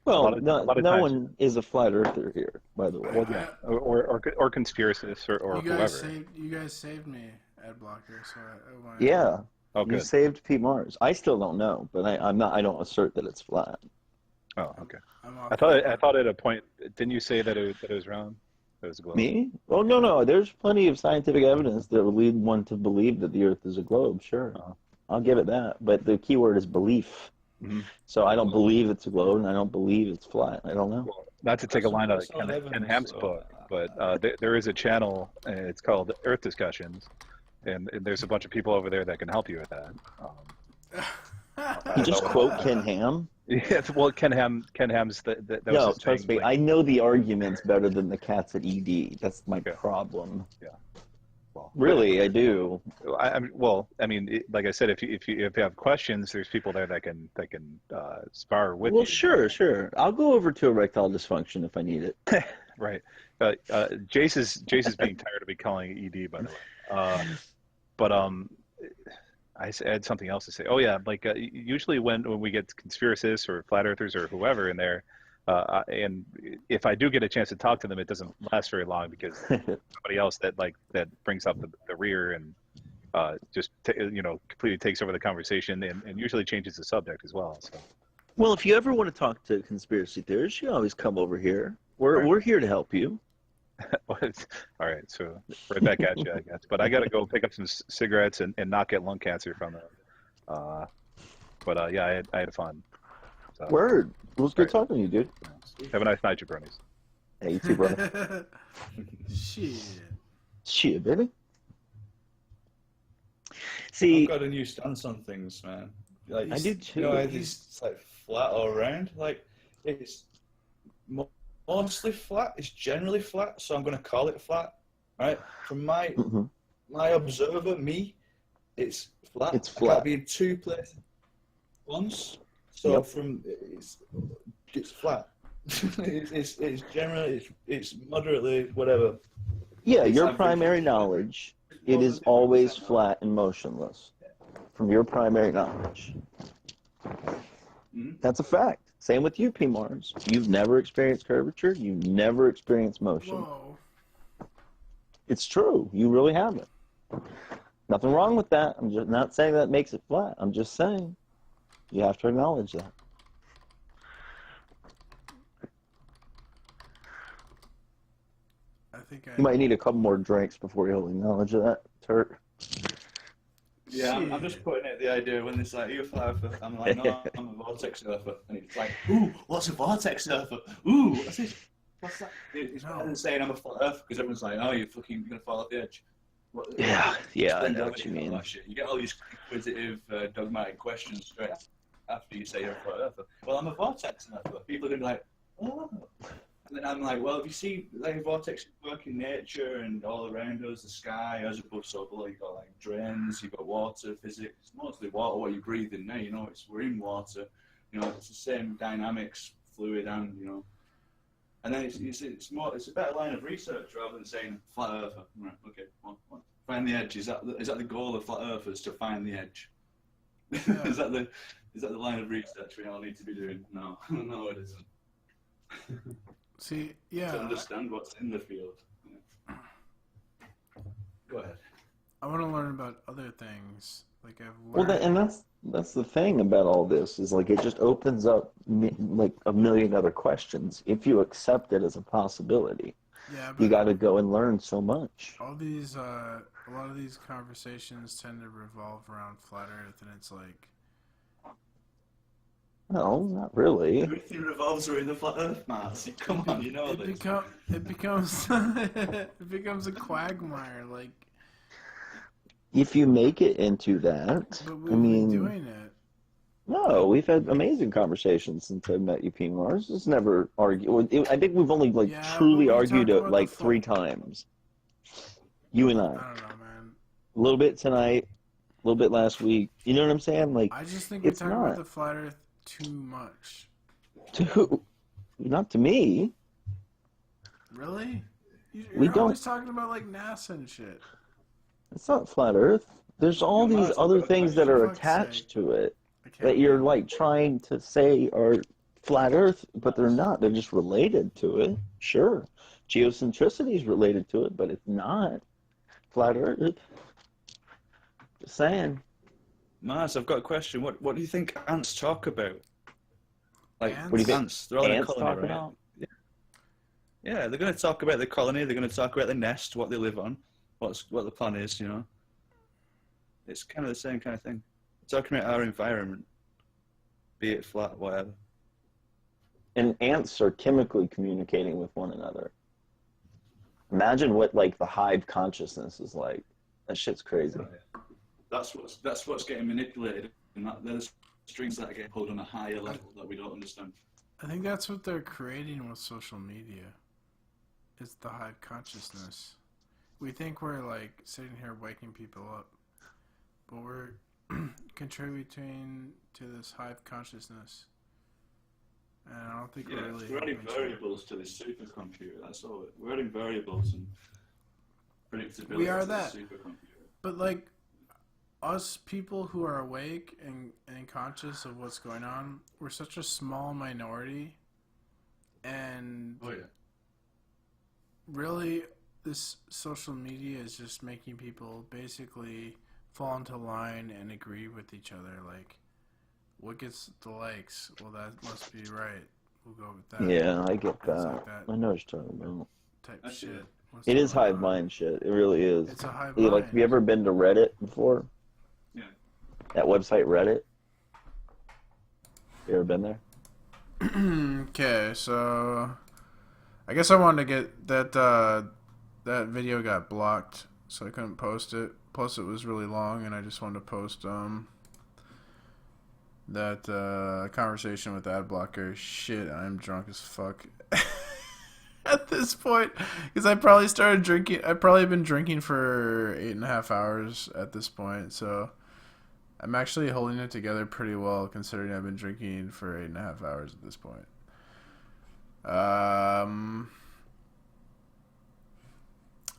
well,
no
one is a flat earther here, by the way.
Well, yeah. Or conspiracists or whoever.
You guys saved me, Ad Blocker. So
yeah.
Oh, good.
You saved P. Mars. I still don't know, but I'm not. I don't assert that it's flat.
Oh, okay. I thought at a point, didn't you say that it was round? there's a globe.
Me? Oh, no. There's plenty of scientific evidence that would lead one to believe that the Earth is a globe, sure. I'll give it that. But the key word is belief.
Mm-hmm.
So I don't believe it's a globe, and I don't believe it's flat. I don't know.
Well, not to take a line out of Ken Ham's book, but there is a channel, it's called Earth Discussions, and there's a bunch of people over there that can help you with that.
You just quote Ken Ham?
Yeah, well, Ken Ham's that
no,
was his
trust
thing,
me,
like,
I know the arguments better than the cats at ED. That's my problem.
Yeah. Well,
really, I do.
I mean, like I said, if you have questions, there's people there that can spar with you.
Well, sure. I'll go over to erectile dysfunction if I need it.
Right. Jace is being tired of me calling it ED, by the way. But I had something else to say. Oh yeah, like usually when we get conspiracists or flat earthers or whoever in there, and if I do get a chance to talk to them, it doesn't last very long because somebody else that brings up the rear and just completely takes over the conversation and usually changes the subject as well. So.
Well, if you ever want to talk to conspiracy theorists, you always come over here. We're here to help you.
All right, so right back at you, I guess. But I got to go pick up some cigarettes and not get lung cancer from them. But yeah, I had fun. So,
Word. It was good talking to you, dude.
Have a nice night, jabronis.
Hey, you too, brother. Shit, baby. See,
I've got a new stance on things, man. Like,
I do too.
You know, it's like flat all around. Like, it's mostly flat. It's generally flat, so I'm going to call it flat. Right? From my observer, me, it's flat.
It's flat.
I can't be in two places once. So it's flat. it's generally it's moderately whatever.
Yeah, your primary knowledge, it is always flat and motionless. From your primary knowledge. That's a fact. Same with you, P. Mars. You've never experienced curvature. You've never experienced motion.
Whoa.
It's true. You really haven't. Nothing wrong with that. I'm just not saying that makes it flat. I'm just saying you have to acknowledge that.
I think
You might need a couple more drinks before you'll acknowledge that, Turq.
Yeah, I'm just putting out the idea when it's like, you're flat earther. I'm like, no, I'm a vortex surfer. And it's like, ooh, what's a vortex surfer? Ooh, what's this? What's that? It's better than saying I'm a flat earth because everyone's like, oh, you're going to fall off the edge.
Yeah, I know what you mean.
You get all these inquisitive, dogmatic questions straight after you say you're a flat earther. Well, I'm a vortex surfer. People are going to be like, oh. And then I'm like, well, if you see like vortex work in nature and all around us, the sky, as above, so below, you've got like drains, you've got water, physics, it's mostly water, what you breathe in now, we're in water, it's the same dynamics, fluid and, and then it's a better line of research rather than saying flat earther. Right, okay, one. Find the edge. Is that the goal of flat earthers, to find the edge? Yeah. Is that the line of research we all need to be doing? No, no, it isn't.
See, yeah.
To understand what's in the field. Yeah. Go ahead.
I want to learn about other things. Like I've
learned. Well, and that's the thing about all this is like it just opens up like a million other questions if you accept it as a possibility.
Yeah, but
you got to go and learn so much.
All these, a lot of these conversations tend to revolve around flat Earth, and it's like.
No, not really.
Everything revolves around the flat Earth, Mars. Come on, you know this.
It becomes it becomes a quagmire, like.
If you make it into that,
but we've been doing it.
No, we've had amazing conversations since I met you, P. Mars. It's never argued. I think we've only truly argued it like 3 times. You and I.
I don't know, man.
A little bit tonight, a little bit last week. You know what I'm saying? Like,
I just think we talk about the flat Earth too much.
To who? Not to me.
Really? You're always talking about like NASA and shit.
It's not flat Earth. There's all these other things that are attached to it that you're like trying to say are flat Earth, but they're not. They're just related to it. Sure. Geocentricity is related to it, but it's not flat Earth. Just saying.
Mars, I've got a question. What do you think ants talk about? Like,
ants?
What do you think
ants? They're all
ants
in a colony,
talk
right?
about?
Yeah. Yeah, they're going to talk about the colony. They're going to talk about the nest, what they live on, what the plan is. You know, it's kind of the same kind of thing. Talking about our environment, be it flat, whatever.
And ants are chemically communicating with one another. Imagine what like the hive consciousness is like. That shit's crazy.
That's what's getting manipulated, and they're the strings that are getting pulled on a higher level that we don't understand.
I think that's what they're creating with social media. It's the hive consciousness. We think we're like sitting here waking people up, but we're contributing to this hive consciousness. And I don't think we're really.
We're adding variables to this supercomputer. That's all. We're adding variables and predictability.
We are
to
that.
This supercomputer.
But like us people who are awake and conscious of what's going on, we're such a small minority, and really this social media is just making people basically fall into line and agree with each other. Like, what gets the likes? Well, that must be right. We'll go with that.
Yeah, I get that.
Like that
I know what you're talking about.
type shit. What's
It is
going
hive
on?
mind shit. It really is.
It's a hive
Like,
mind.
have you ever been to Reddit before?
Yeah.
That website Reddit? You ever been there?
Okay, so I guess I wanted to get that that video got blocked, so I couldn't post it. Plus, it was really long, and I just wanted to post that conversation with ad blocker. Shit, I'm drunk as fuck at this point because I probably started drinking. I've probably been drinking for 8.5 hours at this point, so I'm actually holding it together pretty well considering I've been drinking for 8.5 hours at this point.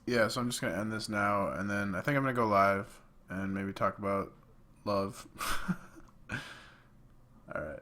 Yeah, so I'm just gonna end this now, and then I think I'm gonna go live and maybe talk about love. All right.